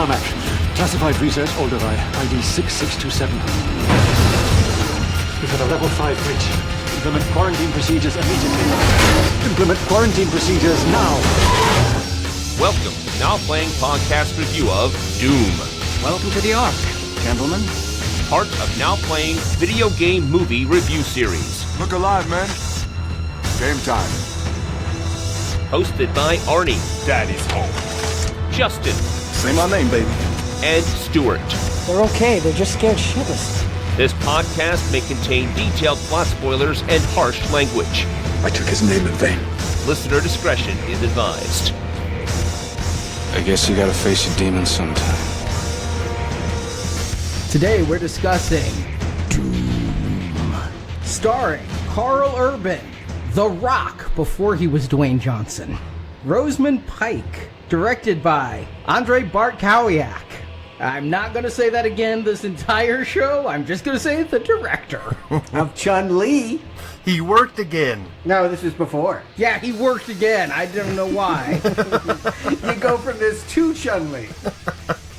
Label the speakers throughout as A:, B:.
A: Carmack. Classified research, Alderai, ID 6627. We've got a level 5 breach. Implement quarantine procedures immediately. Implement quarantine procedures now.
B: Welcome to Now Playing Podcast Review of Doom.
C: Welcome to the Ark, gentlemen.
B: Part of Now Playing Video Game Movie Review Series.
D: Look alive, man. Game time.
B: Hosted by Arnie.
D: Daddy's home.
B: Justin.
D: Say my name, baby.
B: And Stuart.
C: They're okay, they're just scared shitless.
B: This podcast may contain detailed plot spoilers and harsh language.
D: I took his name in vain.
B: Listener discretion is advised.
E: I guess you gotta face your demons sometime.
F: Today we're discussing Doom, starring Carl Urban, The Rock before he was Dwayne Johnson, Rosamund Pike, directed by Andrei Bartkowiak. I'm not going to say that again this entire show. I'm just going to say the director.
G: Of Chun-Li.
H: He worked again.
G: No, this is before.
F: Yeah, he worked again. I don't know why.
G: You go from this to Chun-Li.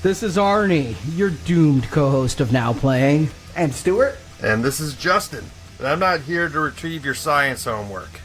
F: This is Arnie, your doomed co-host of Now Playing.
G: And Stuart.
H: And this is Justin. And I'm not here to retrieve your science homework.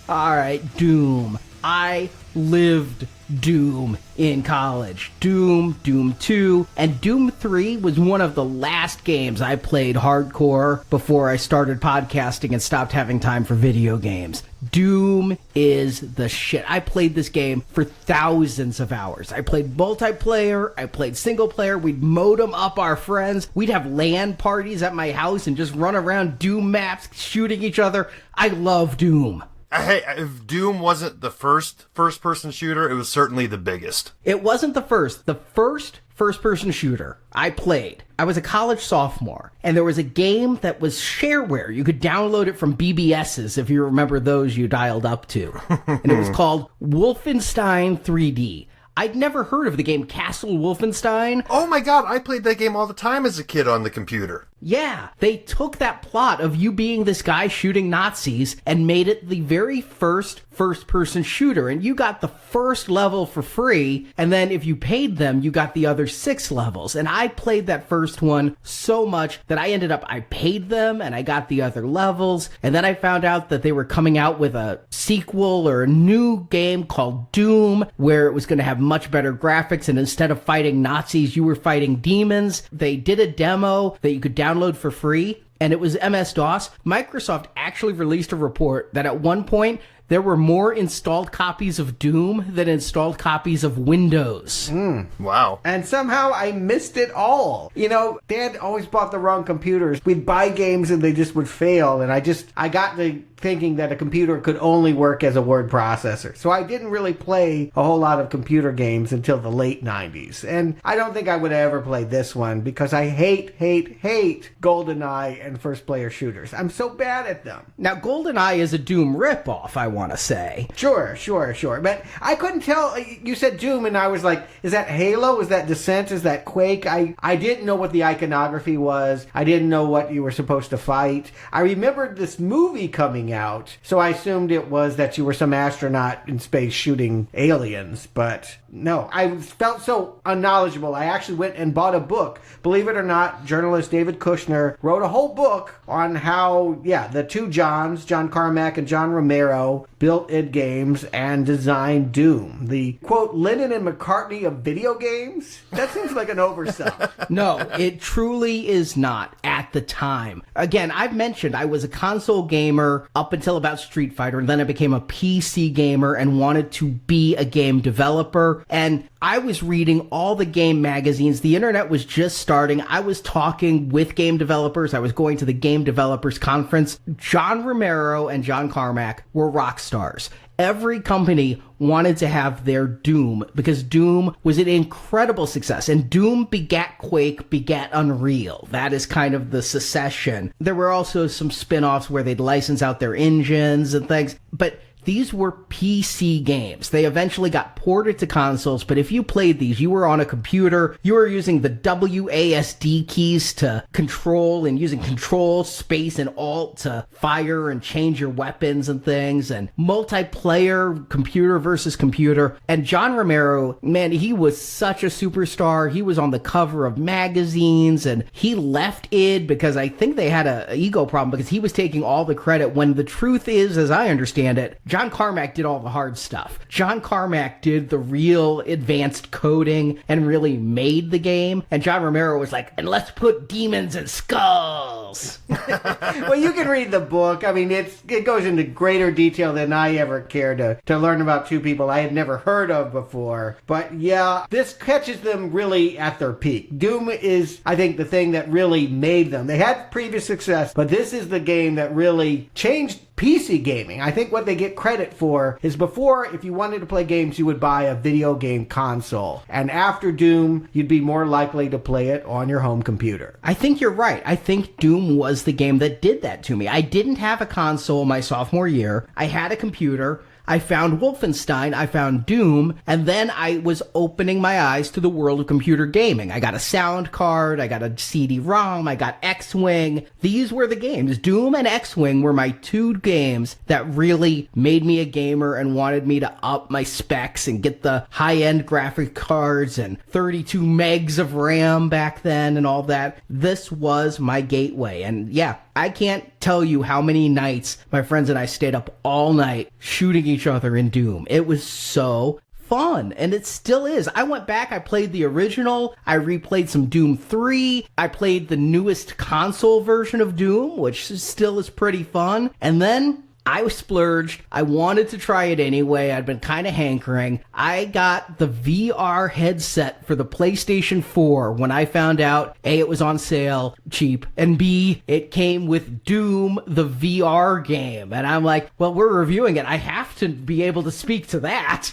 F: Alright, Doom. I lived Doom in college. Doom, Doom 2, and Doom 3 was one of the last games I played hardcore before I started podcasting and stopped having time for video games. Doom is the shit. I played this game for thousands of hours. I played multiplayer, I played single player, we'd modem up our friends, we'd have LAN parties at my house and just run around Doom maps shooting each other. I love Doom.
H: Hey, if Doom wasn't the first-person shooter, it was certainly the biggest.
F: It wasn't the first. The first-person shooter I played, I was a college sophomore, and there was a game that was shareware. You could download it from BBSs, if you remember those you dialed up to. And it was called Wolfenstein 3D. I'd never heard of the game Castle Wolfenstein.
H: Oh my god, I played that game all the time as a kid on the computer.
F: Yeah, they took that plot of you being this guy shooting Nazis and made it the very first-person shooter, and you got the first level for free, and then if you paid them, you got the other 6 levels. And I played that first one so much that I paid them, and I got the other levels, and then I found out that they were coming out with a sequel or a new game called Doom, where it was going to have much better graphics, and instead of fighting Nazis, you were fighting demons. They did a demo that you could download for free, and it was MS-DOS. Microsoft actually released a report that at one point there were more installed copies of Doom than installed copies of Windows.
H: Wow.
G: And somehow I missed it all. You know, Dad always bought the wrong computers. We'd buy games and they just would fail, and I got the thinking that a computer could only work as a word processor. So I didn't really play a whole lot of computer games until the late 90s. And I don't think I would ever play this one because I hate GoldenEye and first-player shooters. I'm so bad at them.
F: Now, GoldenEye is a Doom ripoff, I want to say.
G: Sure. But I couldn't tell. You said Doom, and I was like, is that Halo? Is that Descent? Is that Quake? I didn't know what the iconography was. I didn't know what you were supposed to fight. I remembered this movie coming out, so I assumed it was that you were some astronaut in space shooting aliens, but no, I felt so unknowledgeable. I actually went and bought a book. Believe it or not, journalist David Kushner wrote a whole book on how, the two Johns, John Carmack and John Romero, built id Games and designed Doom. The, quote, Lennon and McCartney of video games? That seems like an oversight.
F: No, it truly is not at the time. Again, I've mentioned I was a console gamer up until about Street Fighter, and then I became a PC gamer and wanted to be a game developer. And I was reading all the game magazines. The internet was just starting. I was talking with game developers. I was going to the Game Developers Conference. John Romero and John Carmack were rock stars. Every company wanted to have their Doom because Doom was an incredible success, and Doom begat Quake, begat Unreal. That is kind of the succession. There were also some spin-offs where they'd license out their engines and things, but these were PC games. They eventually got ported to consoles, but if you played these, you were on a computer, you were using the WASD keys to control and using control, space, and alt to fire and change your weapons and things, and multiplayer, computer versus computer. And John Romero, man, he was such a superstar. He was on the cover of magazines, and he left id because I think they had an ego problem because he was taking all the credit when the truth is, as I understand it, John Carmack did all the hard stuff. John Carmack did the real advanced coding and really made the game, and John Romero was like, and let's put demons and skulls.
G: Well, you can read the book. I mean, it goes into greater detail than I ever cared to learn about two people I had never heard of before. But yeah, this catches them really at their peak. Doom is, I think, the thing that really made them. They had previous success, but this is the game that really changed PC gaming. I think what they get credit for is before, if you wanted to play games, you would buy a video game console. And after Doom, you'd be more likely to play it on your home computer.
F: I think you're right. I think Doom was the game that did that to me. I didn't have a console my sophomore year. I had a computer. I found Wolfenstein, I found Doom, and then I was opening my eyes to the world of computer gaming. I got a sound card, I got a CD-ROM, I got X-Wing. These were the games. Doom and X-Wing were my two games that really made me a gamer and wanted me to up my specs and get the high-end graphic cards and 32 megs of RAM back then and all that. This was my gateway. And yeah, I can't tell you how many nights my friends and I stayed up all night shooting each other in Doom. It was so fun, and it still is. I went back, I played the original, I replayed some Doom 3, I played the newest console version of Doom, which still is pretty fun, and then I was splurged. I wanted to try it anyway. I'd been kind of hankering. I got the VR headset for the PlayStation 4 when I found out, A, it was on sale, cheap, and B, it came with Doom, the VR game. And I'm like, well, we're reviewing it. I have to be able to speak to that.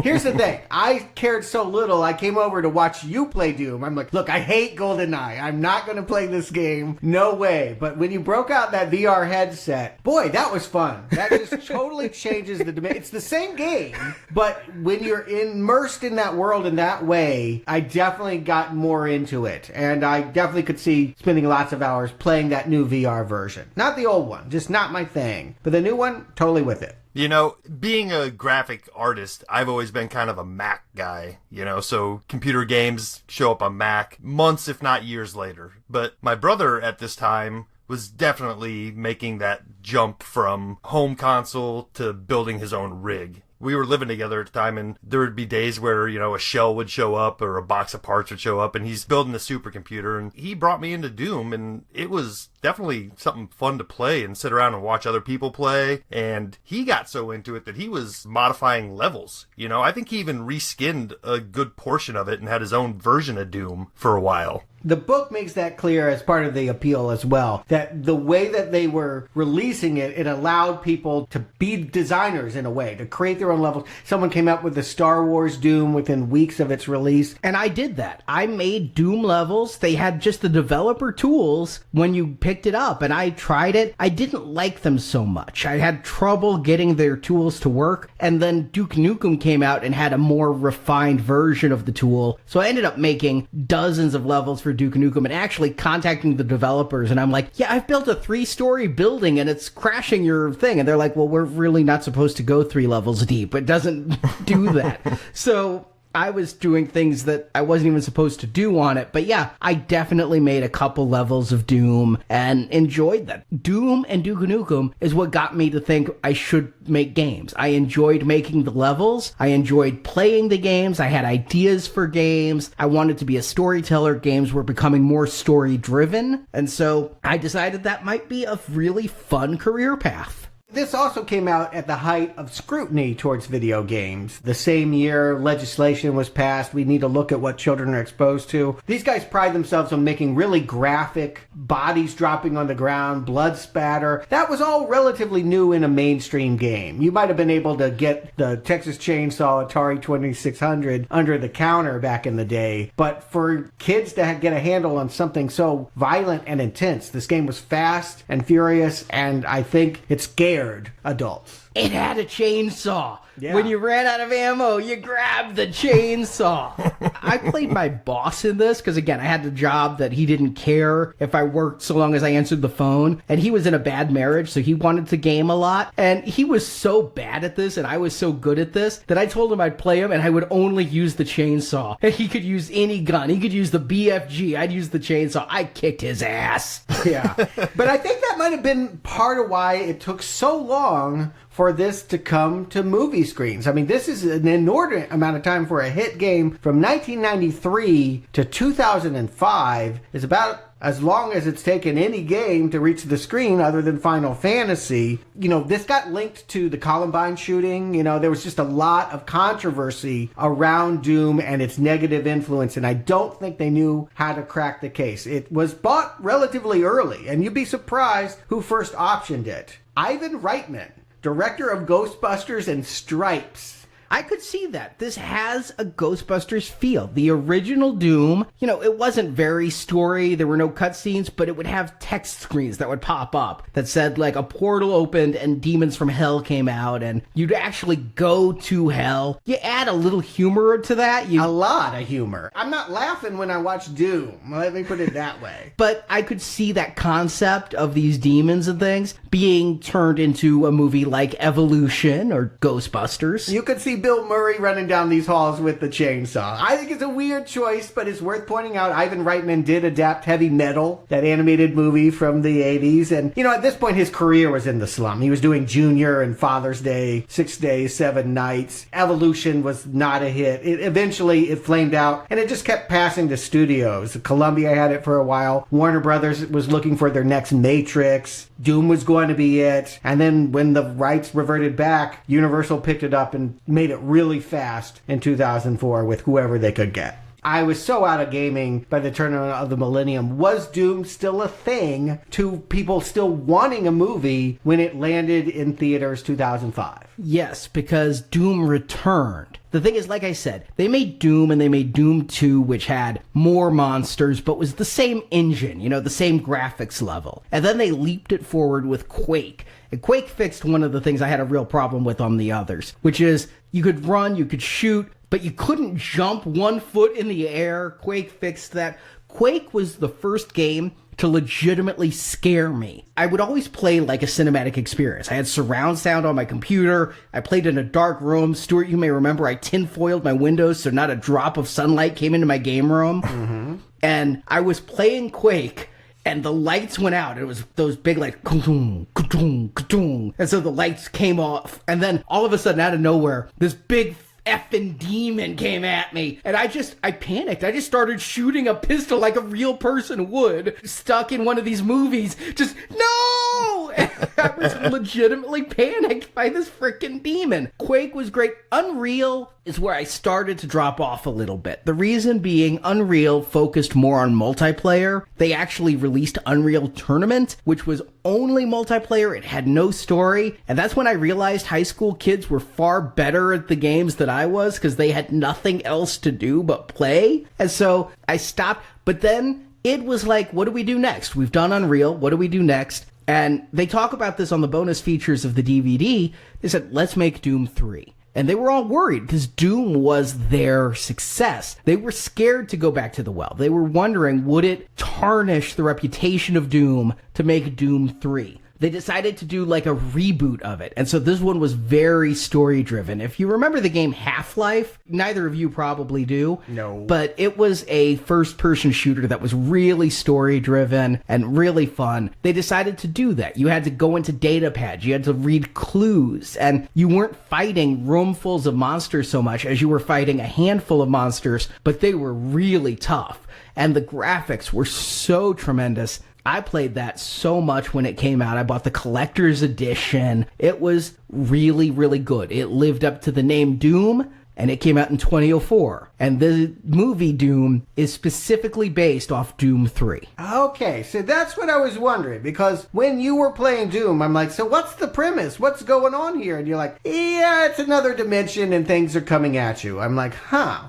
G: Here's the thing. I cared so little, I came over to watch you play Doom. I'm like, look, I hate GoldenEye. I'm not going to play this game. No way. But when you broke out that VR headset, boy, that was fun. That just totally changes the debate. It's the same game, but when you're immersed in that world in that way, I definitely got more into it. And I definitely could see spending lots of hours playing that new VR version. Not the old one, just not my thing. But the new one, totally with it.
H: You know, being a graphic artist, I've always been kind of a Mac guy, you know, so computer games show up on Mac months, if not years later. But my brother at this time was definitely making that jump from home console to building his own rig. We were living together at the time, and there would be days where, you know, a shell would show up or a box of parts would show up, and he's building a supercomputer, and he brought me into Doom, and it was definitely something fun to play and sit around and watch other people play. And he got so into it that he was modifying levels. You know, I think he even reskinned a good portion of it and had his own version of Doom for a while.
G: The book makes that clear as part of the appeal as well, that the way that they were releasing it, it allowed people to be designers in a way, to create their own levels. Someone came up with the Star Wars Doom within weeks of its release.
F: And I did that. I made Doom levels. They had just the developer tools when you picked it up, and I tried it. I didn't like them so much. I had trouble getting their tools to work, and then Duke Nukem came out and had a more refined version of the tool. So I ended up making dozens of levels for Duke Nukem and actually contacting the developers, and I'm like, yeah, I've built a 3-story building and it's crashing your thing. And they're like, well, we're really not supposed to go 3 levels deep. It doesn't do that. So I was doing things that I wasn't even supposed to do on it. But yeah, I definitely made a couple levels of Doom and enjoyed that. Doom and Duke Nukem is what got me to think I should make games. I enjoyed making the levels. I enjoyed playing the games. I had ideas for games. I wanted to be a storyteller. Games were becoming more story-driven. And so I decided that might be a really fun career path.
G: This also came out at the height of scrutiny towards video games. The same year legislation was passed. We need to look at what children are exposed to. These guys pride themselves on making really graphic, bodies dropping on the ground, blood spatter. That was all relatively new in a mainstream game. You might have been able to get the Texas Chainsaw Atari 2600 under the counter back in the day. But for kids to get a handle on something so violent and intense, this game was fast and furious, and I think it scared scared adults.
F: It had a chainsaw.
G: Yeah.
F: When you ran out of ammo, you grabbed the chainsaw. I played my boss in this because, again, I had the job that he didn't care if I worked so long as I answered the phone. And he was in a bad marriage, so he wanted to game a lot. And he was so bad at this, and I was so good at this, that I told him I'd play him, and I would only use the chainsaw. And he could use any gun. He could use the BFG. I'd use the chainsaw. I kicked his ass.
G: Yeah. But I think that might have been part of why it took so long for this to come to movie screens. I mean, this is an inordinate amount of time for a hit game from 1993 to 2005. It's about as long as it's taken any game to reach the screen other than Final Fantasy. You know, this got linked to the Columbine shooting. You know, there was just a lot of controversy around Doom and its negative influence, and I don't think they knew how to crack the case. It was bought relatively early, and you'd be surprised who first optioned it. Ivan Reitman, director of Ghostbusters and Stripes.
F: I could see that. This has a Ghostbusters feel. The original Doom, you know, it wasn't very story. There were no cutscenes, but it would have text screens that would pop up that said, like, a portal opened and demons from hell came out, and you'd actually go to hell. You add a little humor to that.
G: A lot of humor. I'm not laughing when I watch Doom. Let me put it that way.
F: But I could see that concept of these demons and things being turned into a movie like Evolution or Ghostbusters.
G: You could see Bill Murray running down these halls with the chainsaw. I think it's a weird choice, but it's worth pointing out Ivan Reitman did adapt Heavy Metal, that animated movie from the 80s. And, you know, at this point, his career was in the slum. He was doing Junior and Father's Day, 6 Days, 7 Nights. Evolution was not a hit. Eventually, it flamed out, and it just kept passing to studios. Columbia had it for a while. Warner Brothers was looking for their next Matrix. Doom was going to be it. And then when the rights reverted back, Universal picked it up and made it really fast in 2004 with whoever they could get. I was so out of gaming by the turn of the millennium. Was Doom still a thing to people still wanting a movie when it landed in theaters 2005?
F: Yes, because Doom returned. The thing is, like I said, they made Doom and they made Doom 2, which had more monsters, but was the same engine, you know, the same graphics level. And then they leaped it forward with Quake. And Quake fixed one of the things I had a real problem with on the others, which is you could run, you could shoot, but you couldn't jump 1 foot in the air. Quake fixed that. Quake was the first game to legitimately scare me. I would always play like a cinematic experience. I had surround sound on my computer. I played in a dark room. Stuart, you may remember I tinfoiled my windows so not a drop of sunlight came into my game room. Mm-hmm. And I was playing Quake, and the lights went out. It was those big, like, ka-doom, ka-doom, ka-doom. And so the lights came off. And then all of a sudden, out of nowhere, this big effing demon came at me, and I panicked. I just started shooting a pistol like a real person would, stuck in one of these movies. Just, no! I was legitimately panicked by this freaking demon. Quake was great. Unreal is where I started to drop off a little bit. The reason being, Unreal focused more on multiplayer. They actually released Unreal Tournament, which was only multiplayer. It had no story. And that's when I realized high school kids were far better at the games than I was, because they had nothing else to do but play. And so I stopped. But then it was like, what do we do next? We've done Unreal. What do we do next? And they talk about this on the bonus features of the DVD. They said, let's make Doom 3. And they were all worried because Doom was their success. They were scared to go back to the well. They were wondering, would it tarnish the reputation of Doom to make Doom 3? They decided to do like a reboot of it. And so this one was very story driven. If you remember the game Half-Life, neither of you probably do.
G: No.
F: But it was a first person shooter that was really story driven and really fun. They decided to do that. You had to go into data pads. You had to read clues, and you weren't fighting roomfuls of monsters so much as you were fighting a handful of monsters, but they were really tough. And the graphics were so tremendous. I played that so much when it came out. I bought the collector's edition. It was really, really good. It lived up to the name Doom, and it came out in 2004. And the movie Doom is specifically based off Doom 3.
G: Okay, so that's what I was wondering, because when you were playing Doom, I'm like, so what's the premise? What's going on here? And you're like, yeah, it's another dimension and things are coming at you. I'm like,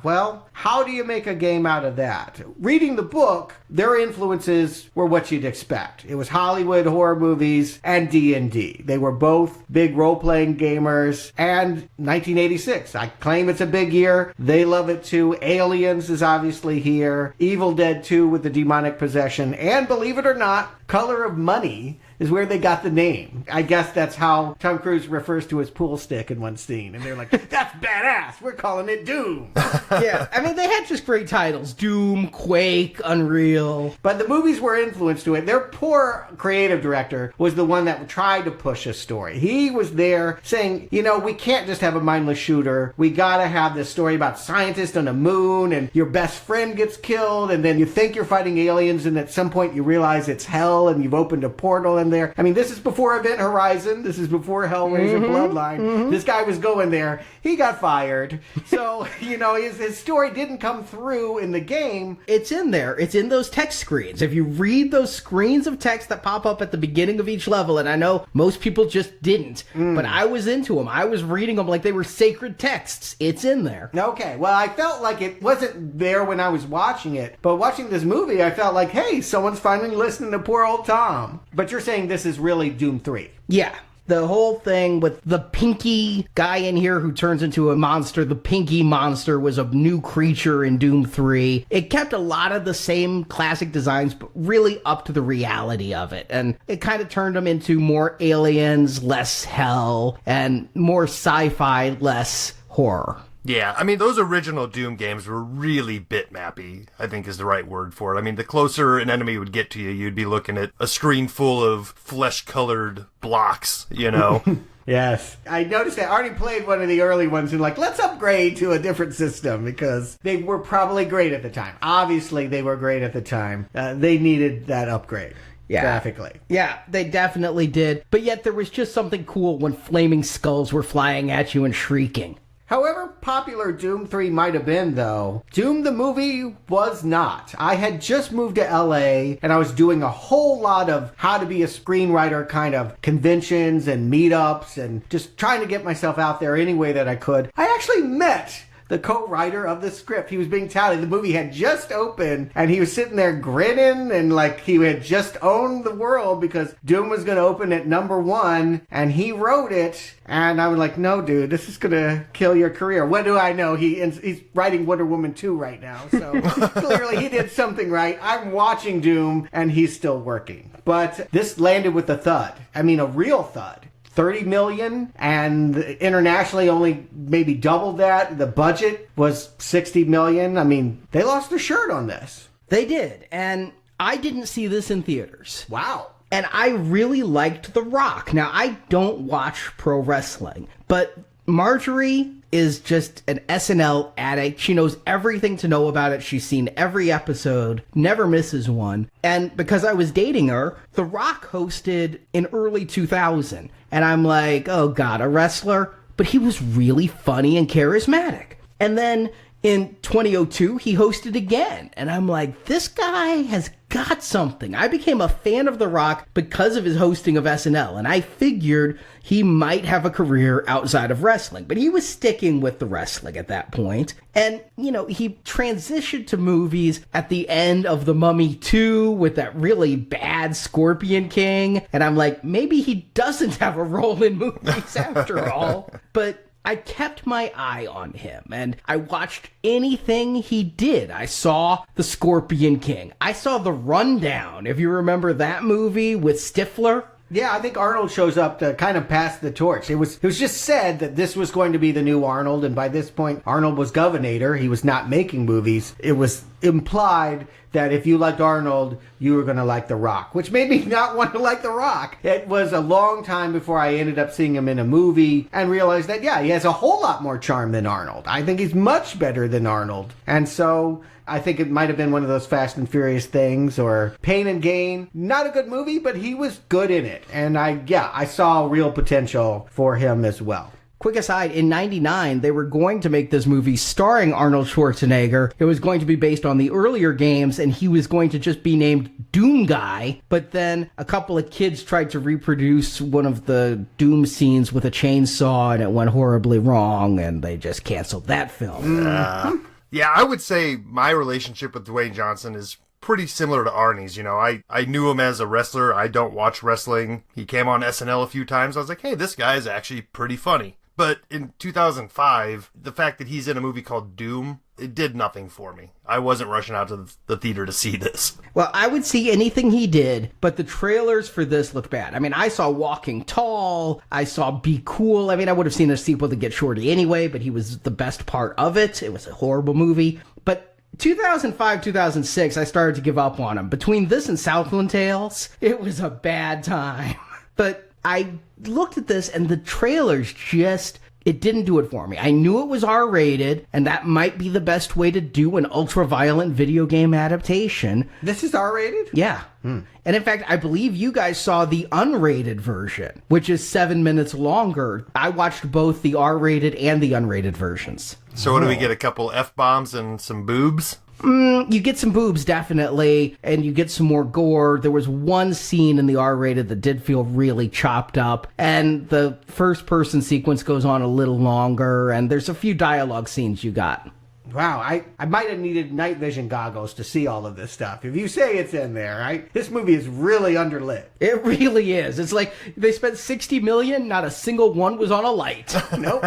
G: well, how do you make a game out of that? Reading the book, their influences were what you'd expect. It was Hollywood horror movies and D&D. They were both big role-playing gamers. And 1986, I claim it's a big year. They love it too. Aliens is obviously here. Evil Dead 2 with the demonic possession. And believe it or not, Color of Money is where they got the name. I guess that's how Tom Cruise refers to his pool stick in one scene. And they're like, that's badass. We're calling it Doom.
F: Yeah, I mean, they had just great titles. Doom, Quake, Unreal.
G: But the movies were influenced to it. Their poor creative director was the one that tried to push a story. He was there saying, we can't just have a mindless shooter. We gotta have this story about scientists on the moon and your best friend gets killed and then you think you're fighting aliens and at some point you realize it's hell and you've opened a portal in there. I mean, this is before Event Horizon. This is before Hellraiser Bloodline. This guy was going there. He got fired. So, his story didn't come through in the game.
F: It's in there. It's in those text screens. If you read those screens of text that pop up at the beginning of each level, and I know most people just didn't, but I was into them. I was reading them like they were sacred texts. It's in there.
G: Okay, well, I felt like it wasn't there when I was watching it, but watching this movie, I felt like, hey, someone's finally listening to poor old Tom. But you're saying this is really Doom 3.
F: Yeah. The whole thing with the pinky guy in here who turns into a monster, the pinky monster was a new creature in Doom 3. It kept a lot of the same classic designs, but really up to the reality of it. And it kind of turned them into more aliens, less hell, and more sci-fi, less horror.
H: Yeah, I mean, those original Doom games were really bitmappy, I think is the right word for it. I mean, the closer an enemy would get to you, you'd be looking at a screen full of flesh-colored blocks,
G: Yes. I noticed that Arnie played one of the early ones and let's upgrade to a different system because they were probably great at the time. Obviously, they were great at the time. They needed that upgrade. Yeah. Graphically.
F: Yeah, they definitely did. But yet there was just something cool when flaming skulls were flying at you and shrieking.
G: However popular Doom 3 might have been, though, Doom the movie was not. I had just moved to LA, and I was doing a whole lot of how to be a screenwriter kind of conventions and meetups, and just trying to get myself out there any way that I could. I actually met the co-writer of the script. He was being touted. The movie had just opened, and he was sitting there grinning, and he had just owned the world because Doom was going to open at #1, and he wrote it. And I was like, no, dude, this is going to kill your career. What do I know? He's writing Wonder Woman 2 right now, so clearly he did something right. I'm watching Doom, and he's still working. But this landed with a thud. I mean, a real thud. 30 million, and internationally only maybe doubled that. The budget was 60 million. I mean, they lost their shirt on this.
F: They did, and I didn't see this in theaters.
G: Wow.
F: And I really liked The Rock. Now, I don't watch pro wrestling, but Marjorie is just an SNL addict. She knows everything to know about it. She's seen every episode, never misses one. And because I was dating her, The Rock hosted in early 2000. And I'm like, oh God, a wrestler? But he was really funny and charismatic. And then in 2002, he hosted again. And I'm like, this guy has got something. I became a fan of The Rock because of his hosting of SNL. And I figured he might have a career outside of wrestling. But he was sticking with the wrestling at that point. And, he transitioned to movies at the end of The Mummy 2 with that really bad Scorpion King. And I'm like, maybe he doesn't have a role in movies after all. But I kept my eye on him, and I watched anything he did. I saw The Scorpion King. I saw The Rundown, if you remember that movie with Stifler.
G: Yeah, I think Arnold shows up to kind of pass the torch. It was just said that this was going to be the new Arnold, and by this point, Arnold was governor. He was not making movies. It was implied that if you liked Arnold, you were going to like The Rock, which made me not want to like The Rock. It was a long time before I ended up seeing him in a movie and realized that, yeah, he has a whole lot more charm than Arnold. I think he's much better than Arnold. And so I think it might have been one of those Fast and Furious things, or Pain and Gain. Not a good movie, but he was good in it. And I saw real potential for him as well.
F: Quick aside, in 99, they were going to make this movie starring Arnold Schwarzenegger. It was going to be based on the earlier games, and he was going to just be named Doom Guy. But then a couple of kids tried to reproduce one of the Doom scenes with a chainsaw, and it went horribly wrong, and they just canceled that film.
H: Yeah, I would say my relationship with Dwayne Johnson is pretty similar to Arnie's. You know, I knew him as a wrestler. I don't watch wrestling. He came on SNL a few times. I was like, hey, this guy is actually pretty funny. But in 2005, the fact that he's in a movie called Doom, it did nothing for me. I wasn't rushing out to the theater to see this.
F: Well, I would see anything he did, but the trailers for this look bad. I mean, I saw Walking Tall. I saw Be Cool. I mean, I would have seen a sequel to Get Shorty anyway, but he was the best part of it. It was a horrible movie. But 2005, 2006, I started to give up on him. Between this and Southland Tales, it was a bad time. But I looked at this, and the trailers just, it didn't do it for me. I knew it was R-rated, and that might be the best way to do an ultra-violent video game adaptation.
G: This is R-rated?
F: Yeah. And in fact, I believe you guys saw the unrated version, which is 7 minutes longer. I watched both the R-rated and the unrated versions.
H: So what do we get, a couple F-bombs and some boobs?
F: You get some boobs, definitely, and you get some more gore. There was one scene in the R-rated that did feel really chopped up, and the first-person sequence goes on a little longer, and there's a few dialogue scenes you got.
G: Wow, I might have needed night vision goggles to see all of this stuff. If you say it's in there, this movie is really underlit.
F: It really is. It's like they spent $60 million, not a single one was on a light.
G: Nope.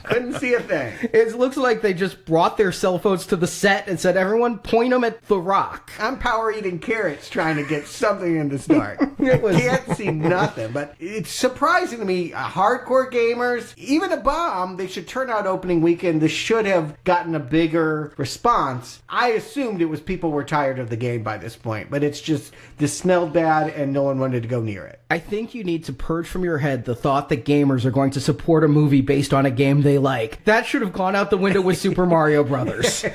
G: Couldn't see a thing.
F: It looks like they just brought their cell phones to the set and said, everyone point them at The Rock.
G: I'm power eating carrots trying to get something in this dark. Can't see nothing, but it's surprising to me, hardcore gamers, even a bomb, they should turn out opening weekend. This should have gotten a bigger response. I assumed it was people were tired of the game by this point, but it's just, this smelled bad and no one wanted to go near it.
F: I think you need to purge from your head the thought that gamers are going to support a movie based on a game they like. That should have gone out the window with Super Mario Brothers.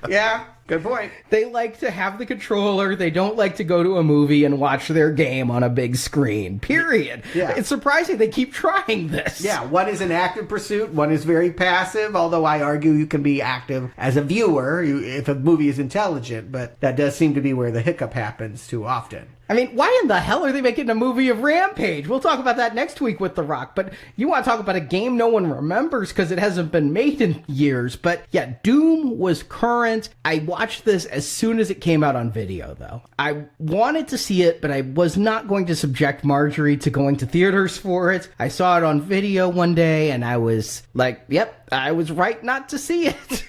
G: Yeah, good point.
F: They like to have the controller. They don't like to go to a movie and watch their game on a big screen. Period.
G: Yeah.
F: It's surprising they keep trying this.
G: Yeah, one is an active pursuit, one is very passive, although I argue you can be active as a viewer if a movie is intelligent, but that does seem to be where the hiccup happens too often.
F: I mean, why in the hell are they making a movie of Rampage? We'll talk about that next week with The Rock, but you want to talk about a game no one remembers because it hasn't been made in years. But yeah, Doom was current. I watched this as soon as it came out on video, though. I wanted to see it, but I was not going to subject Marjorie to going to theaters for it. I saw it on video one day, and I was like, yep, I was right not to see it.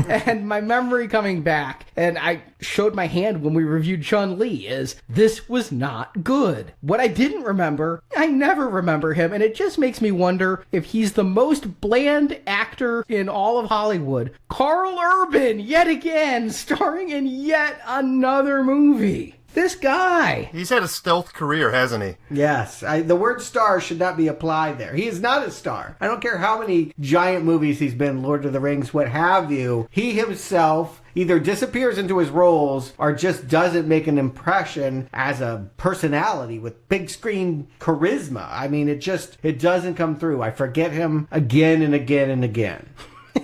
F: And my memory coming back, and I showed my hand when we reviewed Chun-Li, is this was not good. What I didn't remember, I never remember him, and it just makes me wonder if he's the most bland actor in all of Hollywood. Carl Urban, yet again, starring in yet another movie. This guy.
H: He's had a stealth career, hasn't he?
G: Yes. The word star should not be applied there. He is not a star. I don't care how many giant movies he's been, Lord of the Rings, what have you. He himself either disappears into his roles or just doesn't make an impression as a personality with big screen charisma. I mean, it doesn't come through. I forget him again and again and again.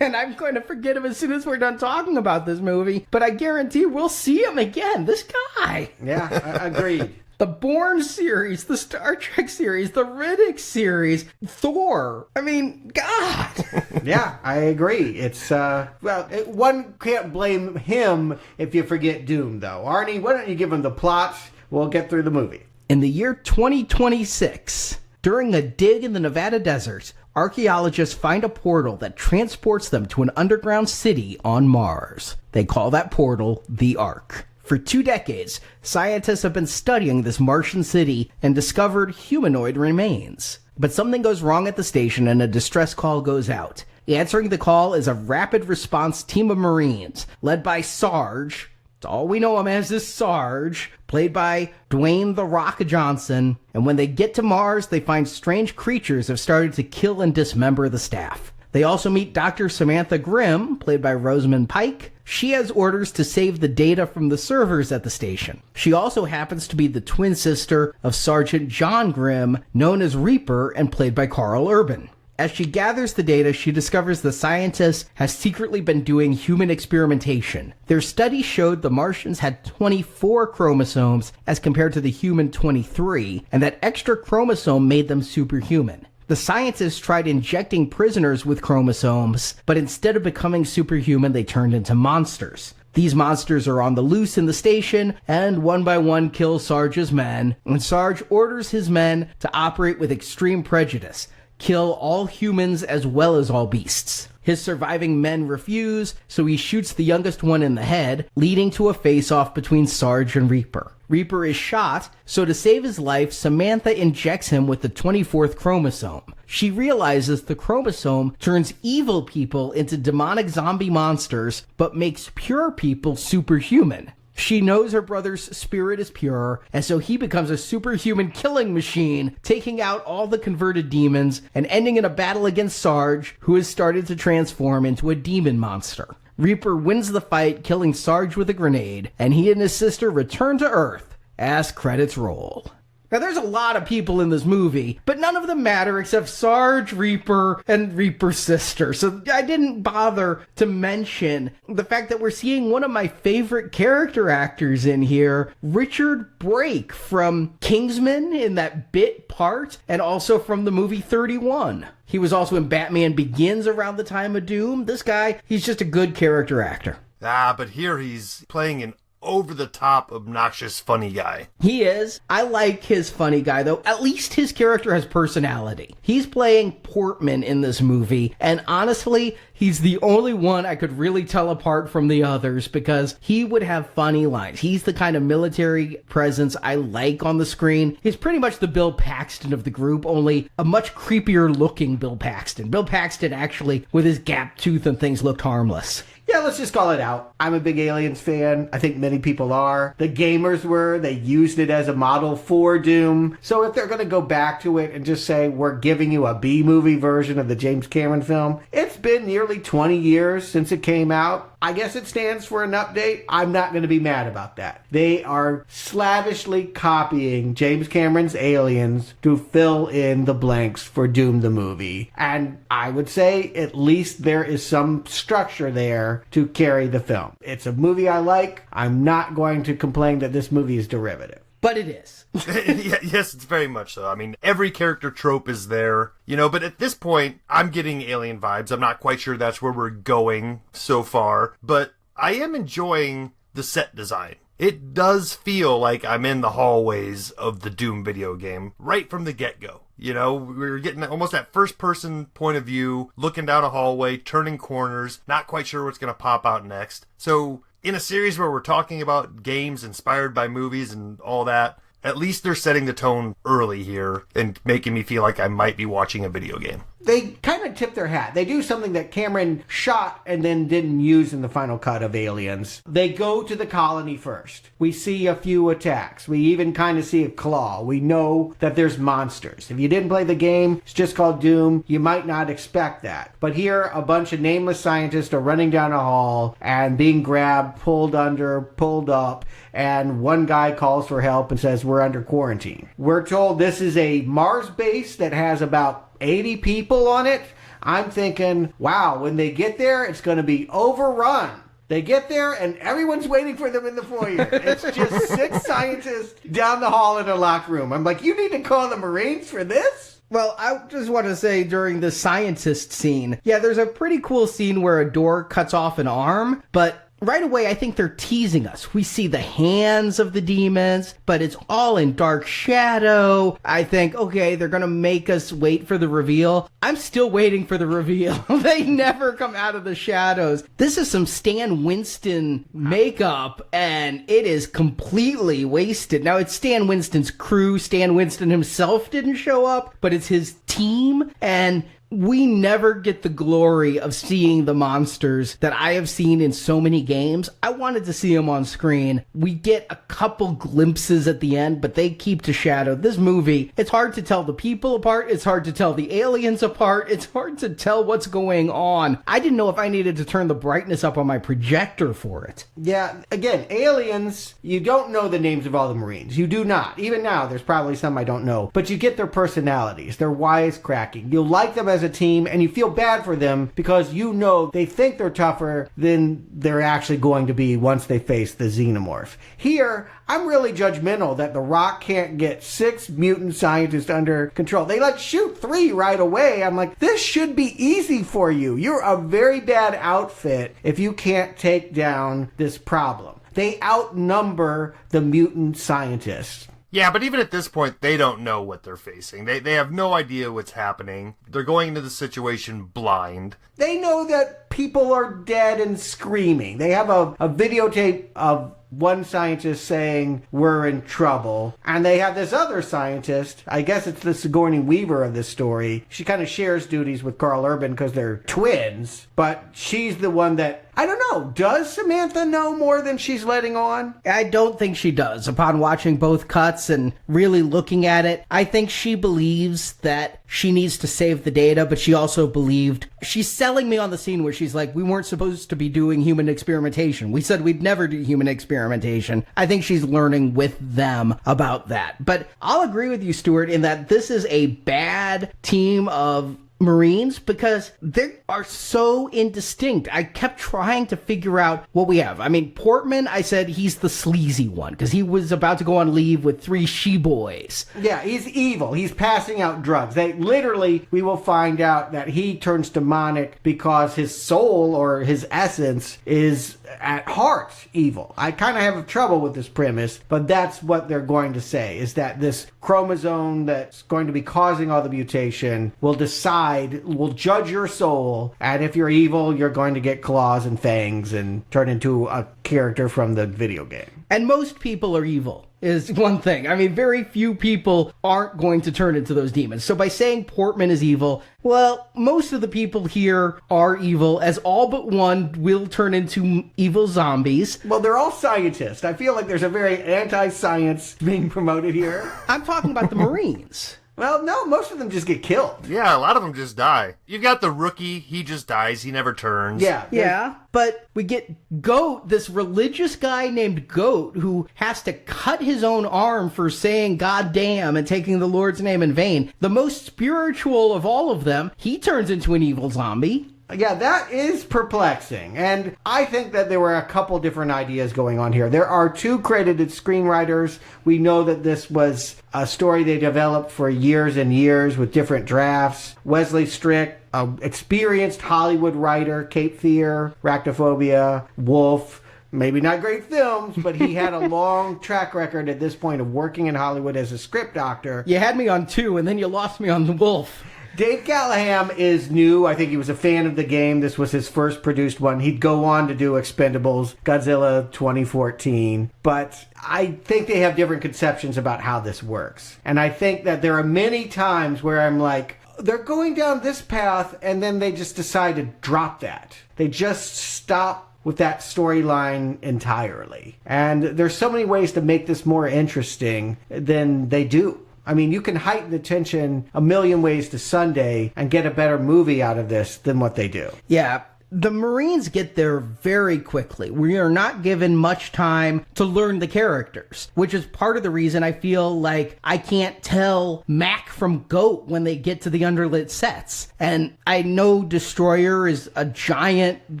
F: And I'm going to forget him as soon as we're done talking about this movie, but I guarantee we'll see him again. This guy.
G: Yeah, agreed.
F: The Bourne series, the Star Trek series, the Riddick series, Thor. I mean, God.
G: Yeah, I agree. It's, one can't blame him if you forget Doom, though. Arnie, why don't you give him the plot? We'll get through the movie.
F: In the year 2026, during a dig in the Nevada desert, archaeologists find a portal that transports them to an underground city on Mars. They call that portal the Ark. For 2 decades, scientists have been studying this Martian city and discovered humanoid remains. But something goes wrong at the station and a distress call goes out. Answering the call is a rapid response team of Marines, led by Sarge. It's all we know him as is Sarge, played by Dwayne "The Rock" Johnson. And when they get to Mars, they find strange creatures have started to kill and dismember the staff. They also meet Dr. Samantha Grimm, played by Rosamund Pike. she has orders to save the data from the servers at the station. She also happens to be the twin sister of Sergeant John Grimm, known as Reaper and played by Carl Urban. As she gathers the data, she discovers the scientist has secretly been doing human experimentation. Their study showed the Martians had 24 chromosomes as compared to the human 23, and that extra chromosome made them superhuman. The scientists tried injecting prisoners with chromosomes, but instead of becoming superhuman, they turned into monsters. These monsters are on the loose in the station, and one by one kill Sarge's men, and Sarge orders his men to operate with extreme prejudice. Kill all humans as well as all beasts. His surviving men refuse, so he shoots the youngest one in the head, leading to a face-off between Sarge and Reaper. Reaper is shot, so to save his life, Samantha injects him with the 24th chromosome. She realizes the chromosome turns evil people into demonic zombie monsters, but makes pure people superhuman. She knows her brother's spirit is pure, and so he becomes a superhuman killing machine, taking out all the converted demons and ending in a battle against Sarge, who has started to transform into a demon monster. Reaper wins the fight, killing Sarge with a grenade, and he and his sister return to Earth as credits roll. Now, there's a lot of people in this movie, but none of them matter except Sarge, Reaper, and Reaper's sister. So I didn't bother to mention the fact that we're seeing one of my favorite character actors in here, Richard Brake from Kingsman in that bit part, and also from the movie 31. He was also in Batman Begins around the time of Doom. This guy, he's just a good character actor.
H: But here he's playing an over-the-top, obnoxious, funny guy.
F: He is. I like his funny guy, though. At least his character has personality. He's playing Portman in this movie, and honestly, he's the only one I could really tell apart from the others because he would have funny lines. He's the kind of military presence I like on the screen. He's pretty much the Bill Paxton of the group, only a much creepier looking Bill Paxton. Bill Paxton actually, with his gap tooth and things, looked harmless.
G: Yeah, let's just call it out. I'm a big Aliens fan. I think many people are. The gamers were. They used it as a model for Doom. So if they're going to go back to it and just say, we're giving you a B-movie version of the James Cameron film, it's been nearly 20 years since it came out. I guess it stands for an update. I'm not going to be mad about that. They are slavishly copying James Cameron's Aliens to fill in the blanks for Doom the movie. And I would say at least there is some structure there to carry the film. It's a movie I like. I'm not going to complain that this movie is derivative.
F: But it is.
H: Yes, it's very much so. I mean, every character trope is there, but at this point, I'm getting Alien vibes. I'm not quite sure that's where we're going so far, but I am enjoying the set design. It does feel like I'm in the hallways of the Doom video game right from the get-go. We're getting almost that first-person point of view, looking down a hallway, turning corners, not quite sure what's going to pop out next. So, in a series where we're talking about games inspired by movies and all that, at least they're setting the tone early here and making me feel like I might be watching a video game.
G: They kind of tip their hat. They do something that Cameron shot and then didn't use in the final cut of Aliens. They go to the colony first. We see a few attacks. We even kind of see a claw. We know that there's monsters. If you didn't play the game, it's just called Doom, you might not expect that. But here, a bunch of nameless scientists are running down a hall and being grabbed, pulled under, pulled up, and one guy calls for help and says, we're under quarantine. We're told this is a Mars base that has about 80 people on it. I'm thinking, wow, when they get there, it's going to be overrun. They get there and everyone's waiting for them in the foyer. It's just 6 scientists down the hall in a locked room. I'm like, you need to call the Marines for this?
F: Well, I just want to say during the scientist scene, yeah, there's a pretty cool scene where a door cuts off an arm, but right away, I think they're teasing us. We see the hands of the demons, but it's all in dark shadow. I think, okay, they're going to make us wait for the reveal. I'm still waiting for the reveal. They never come out of the shadows. This is some Stan Winston makeup, and it is completely wasted. Now, it's Stan Winston's crew. Stan Winston himself didn't show up, but it's his team, and we never get the glory of seeing the monsters that I have seen in so many games. I wanted to see them on screen. We get a couple glimpses at the end, but they keep to shadow. This movie, it's hard to tell the people apart. It's hard to tell the aliens apart. It's hard to tell what's going on. I didn't know if I needed to turn the brightness up on my projector for it.
G: Yeah, again, aliens, you don't know the names of all the Marines. You do not. Even now, there's probably some I don't know. But you get their personalities. They're wisecracking. You like them as a team, and you feel bad for them because you know they think they're tougher than they're actually going to be once they face the xenomorph. Here, I'm really judgmental that The Rock can't get 6 mutant scientists under control. They shoot 3 right away. I'm like, this should be easy for you. You're a very bad outfit if you can't take down this problem. They outnumber the mutant scientists.
H: Yeah, but even at this point, they don't know what they're facing. They have no idea what's happening. They're going into the situation blind.
G: They know that people are dead and screaming. They have a videotape of one scientist saying, we're in trouble. And they have this other scientist, I guess it's the Sigourney Weaver of this story. She kind of shares duties with Carl Urban because they're twins. But she's the one that, I don't know, does Samantha know more than she's letting on?
F: I don't think she does. Upon watching both cuts and really looking at it, I think she believes that she needs to save the data, but she also believed, she's selling me on the scene where she's like, we weren't supposed to be doing human experimentation. We said we'd never do human experimentation. I think she's learning with them about that. But I'll agree with you, Stuart, in that this is a bad team of Marines because they are so indistinct. I kept trying to figure out what we have. I mean, Portman, I said he's the sleazy one because he was about to go on leave with 3 she-boys.
G: Yeah, he's evil. He's passing out drugs. We will find out that he turns demonic because his soul or his essence is at heart evil. I kind of have trouble with this premise, but that's what they're going to say, is that this chromosome that's going to be causing all the mutation will judge your soul, and if you're evil, you're going to get claws and fangs and turn into a character from the video game.
F: And most people are evil, is one thing. I mean, very few people aren't going to turn into those demons. So by saying Portman is evil, well, most of the people here are evil, as all but one will turn into evil zombies.
G: Well, they're all scientists. I feel like there's a very anti-science being promoted here.
F: I'm talking about the Marines.
G: Well, no, most of them just get killed.
H: Yeah, a lot of them just die. You've got the rookie, he just dies, he never turns.
F: Yeah, but we get Goat, this religious guy named Goat, who has to cut his own arm for saying goddamn and taking the Lord's name in vain. The most spiritual of all of them, he turns into an evil zombie.
G: Yeah, that is perplexing. And I think that there were a couple different ideas going on here. There are 2 credited screenwriters. We know that this was a story they developed for years and years with different drafts. Wesley Strick, an experienced Hollywood writer, Cape Fear, Arachnophobia, Wolf. Maybe not great films, but he had a long track record at this point of working in Hollywood as a script doctor.
F: You had me on 2, and then you lost me on the Wolf.
G: Dave Callahan is new. I think he was a fan of the game. This was his first produced one. He'd go on to do Expendables, Godzilla 2014. But I think they have different conceptions about how this works. And I think that there are many times where I'm like, they're going down this path, and then they just decide to drop that. They just stop with that storyline entirely. And there's so many ways to make this more interesting than they do. I mean, you can heighten the tension a million ways to Sunday and get a better movie out of this than what they do.
F: Yeah, the Marines get there very quickly. We are not given much time to learn the characters, which is part of the reason I feel like I can't tell Mac from Goat when they get to the underlit sets. And I know Destroyer is a giant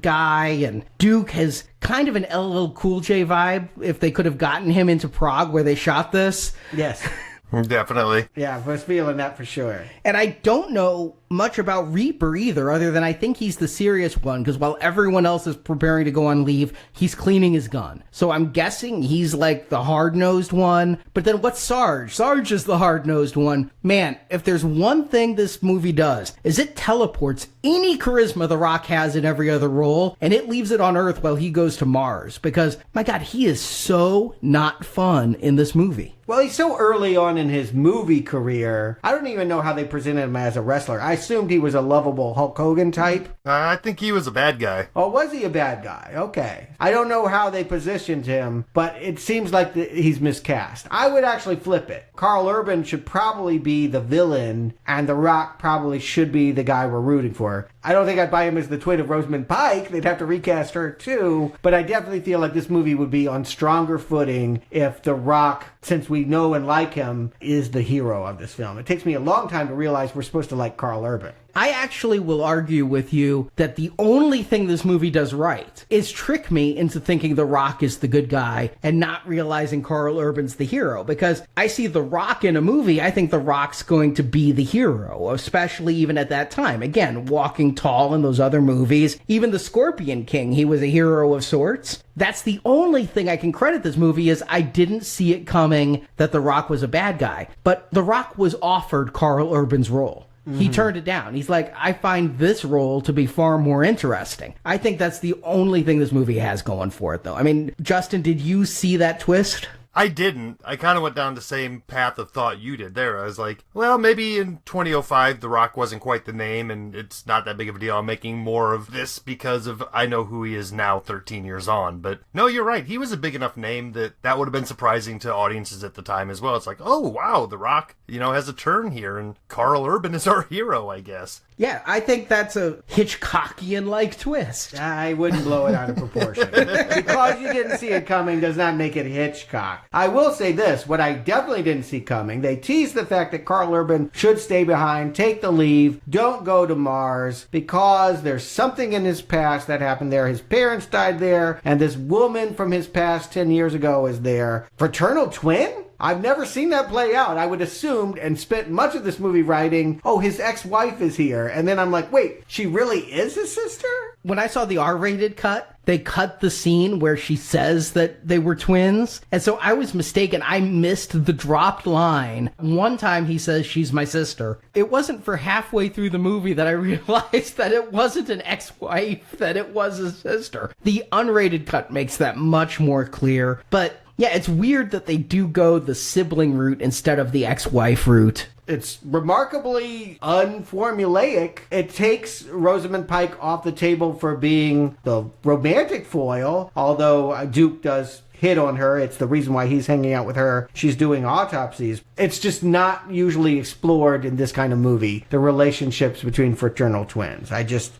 F: guy, and Duke has kind of an LL Cool J vibe if they could have gotten him into Prague where they shot this.
G: Yes.
H: Definitely.
G: Yeah, I was feeling that for sure.
F: And I don't know much about Reaper either, other than I think he's the serious one, because while everyone else is preparing to go on leave, he's cleaning his gun. So I'm guessing he's like the hard-nosed one. But then what's Sarge? Sarge is the hard-nosed one. Man, if there's one thing this movie does, is it teleports any charisma The Rock has in every other role, and it leaves it on Earth while he goes to Mars. Because, my God, he is so not fun in this movie.
G: Well, he's so early on in his movie career. I don't even know how they presented him as a wrestler. I assumed he was a lovable Hulk Hogan type.
H: I think he was a bad guy.
G: Oh, was he a bad guy? Okay. I don't know how they positioned him, but it seems like he's miscast. I would actually flip it. Carl Urban should probably be the villain, and The Rock probably should be the guy we're rooting for. I don't think I'd buy him as the twin of Rosamund Pike. They'd have to recast her too. But I definitely feel like this movie would be on stronger footing if The Rock, since we know and like him, is the hero of this film. It takes me a long time to realize we're supposed to like Carl Urban.
F: I actually will argue with you that the only thing this movie does right is trick me into thinking The Rock is the good guy and not realizing Carl Urban's the hero. Because I see The Rock in a movie, I think The Rock's going to be the hero, especially even at that time. Again, Walking Tall in those other movies, even The Scorpion King, he was a hero of sorts. That's the only thing I can credit this movie is I didn't see it coming that The Rock was a bad guy. But The Rock was offered Carl Urban's role. He turned it down. He's like, I find this role to be far more interesting. I think that's the only thing this movie has going for it, though. I mean, Justin, did you see that twist?
H: I didn't. I kind of went down the same path of thought you did there. I was like, well, maybe in 2005, The Rock wasn't quite the name, and it's not that big of a deal. I'm making more of this because of I know who he is now 13 years on. But no, you're right. He was a big enough name that would have been surprising to audiences at the time as well. It's like, oh, wow, The Rock, has a turn here, and Carl Urban is our hero, I guess.
F: Yeah, I think that's a Hitchcockian-like twist.
G: I wouldn't blow it out of proportion. Because you didn't see it coming does not make it Hitchcock. I will say this, what I definitely didn't see coming, they teased the fact that Carl Urban should stay behind, take the leave, don't go to Mars, because there's something in his past that happened there. His parents died there, and this woman from his past 10 years ago is there. Fraternal twin? I've never seen that play out. I would assume and spent much of this movie writing, oh, his ex-wife is here. And then I'm like, wait, she really is his sister?
F: When I saw the R-rated cut, they cut the scene where she says that they were twins. And so I was mistaken. I missed the dropped line. One time he says, she's my sister. It wasn't for halfway through the movie that I realized that it wasn't an ex-wife, that it was a sister. The unrated cut makes that much more clear. But yeah, it's weird that they do go the sibling route instead of the ex-wife route.
G: It's remarkably unformulaic. It takes Rosamund Pike off the table for being the romantic foil, although Duke does hit on her. It's the reason why he's hanging out with her. She's doing autopsies. It's just not usually explored in this kind of movie, the relationships between fraternal twins.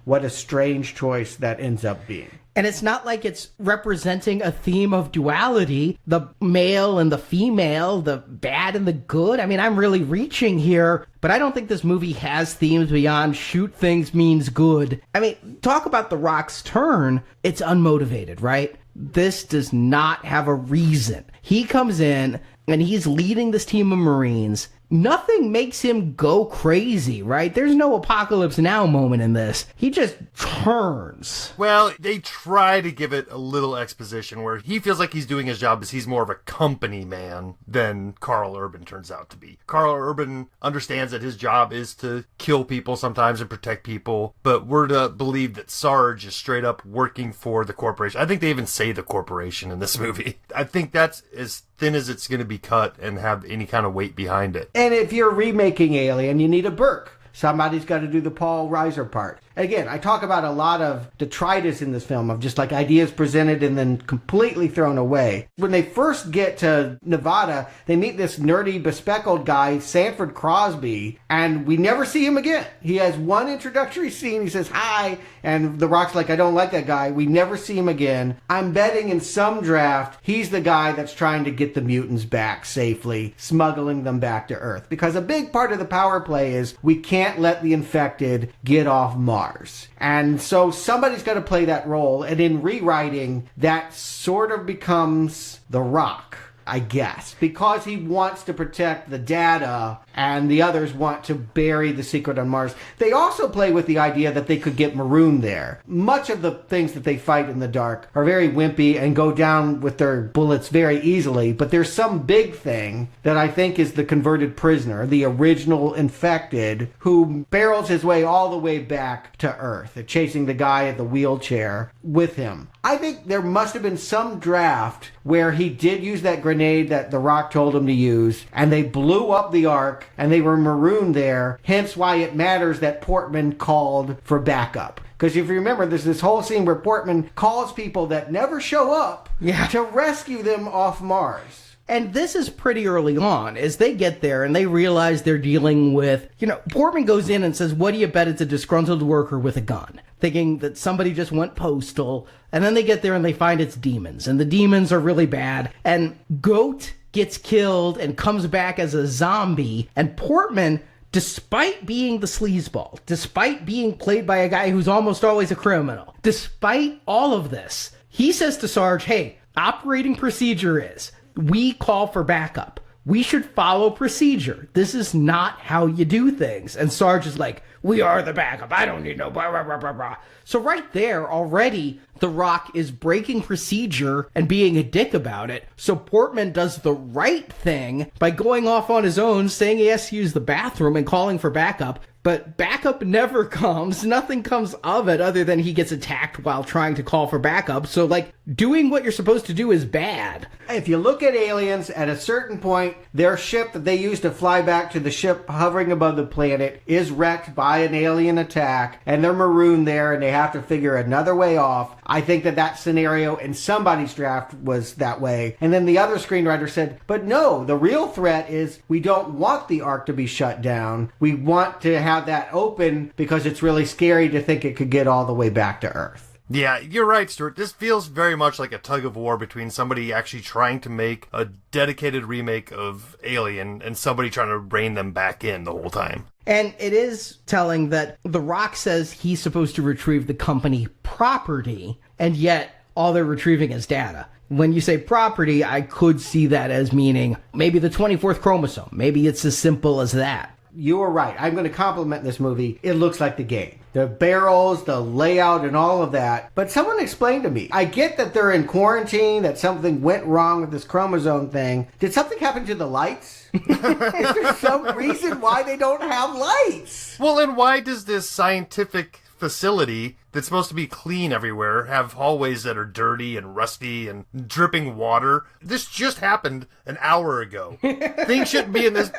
G: What a strange choice that ends up being.
F: And it's not like it's representing a theme of duality, the male and the female, the bad and the good. I mean, I'm really reaching here, but I don't think this movie has themes beyond shoot things means good. I mean, talk about The Rock's turn. It's unmotivated, right? This does not have a reason. He comes in and he's leading this team of Marines. Nothing makes him go crazy, right? There's no Apocalypse Now moment in this. He just turns.
H: Well, they try to give it a little exposition where he feels like he's doing his job as he's more of a company man than Carl Urban turns out to be. Carl Urban understands that his job is to kill people sometimes and protect people, but we're to believe that Sarge is straight up working for the corporation. I think they even say the corporation in this movie. I think that's as thin as it's going to be cut and have any kind of weight behind it.
G: And if you're remaking Alien, you need a Burke. Somebody's got to do the Paul Reiser part. Again, I talk about a lot of detritus in this film of just like ideas presented and then completely thrown away. When they first get to Nevada, they meet this nerdy, bespectacled guy, Sanford Crosby, and we never see him again. He has one introductory scene. He says, hi, and The Rock's like, I don't like that guy. We never see him again. I'm betting in some draft, he's the guy that's trying to get the mutants back safely, smuggling them back to Earth. Because a big part of the power play is we can't let the infected get off Mars. And so somebody's got to play that role. And in rewriting, that sort of becomes The Rock, I guess, because he wants to protect the data and the others want to bury the secret on Mars. They also play with the idea that they could get marooned there. Much of the things that they fight in the dark are very wimpy and go down with their bullets very easily, but there's some big thing that I think is the converted prisoner, the original infected, who barrels his way all the way back to Earth, chasing the guy at the wheelchair with him. I think there must have been some draft where he did use that grenade grenade that the Rock told them to use, and they blew up the Ark, and they were marooned there, hence why it matters that Portman called for backup. Because if you remember, there's this whole scene where Portman calls people that never show up to rescue them off Mars.
F: And this is pretty early on as they get there and they realize they're dealing with, Portman goes in and says, what do you bet it's a disgruntled worker with a gun? Thinking that somebody just went postal. And then they get there and they find it's demons. And the demons are really bad. And Goat gets killed and comes back as a zombie. And Portman, despite being the sleazeball, despite being played by a guy who's almost always a criminal, despite all of this, he says to Sarge, hey, operating procedure is, we call for backup. We should follow procedure. This is not how you do things. And Sarge is like, we are the backup. I don't need no blah, blah, blah, blah, blah. So right there, already, The Rock is breaking procedure and being a dick about it. So Portman does the right thing by going off on his own, saying he has to use the bathroom and calling for backup. But backup never comes. Nothing comes of it other than he gets attacked while trying to call for backup. So, doing what you're supposed to do is bad.
G: If you look at Aliens, at a certain point, their ship that they use to fly back to the ship hovering above the planet is wrecked by an alien attack, and they're marooned there, and they have to figure another way off. I think that scenario in somebody's draft was that way. And then the other screenwriter said, but no, the real threat is we don't want the Ark to be shut down. We want to have that open because it's really scary to think it could get all the way back to Earth.
H: Yeah, you're right, Stuart. This feels very much like a tug of war between somebody actually trying to make a dedicated remake of Alien and somebody trying to rein them back in the whole time.
F: And it is telling that The Rock says he's supposed to retrieve the company property, and yet all they're retrieving is data. When you say property, I could see that as meaning maybe the 24th chromosome. Maybe it's as simple as that.
G: You were right. I'm going to compliment this movie. It looks like the game. The barrels, the layout, and all of that. But someone explained to me. I get that they're in quarantine, that something went wrong with this chromosome thing. Did something happen to the lights? Is there some reason why they don't have lights?
H: Well, and why does this scientific facility that's supposed to be clean everywhere have hallways that are dirty and rusty and dripping water? This just happened an hour ago. Things shouldn't be in this,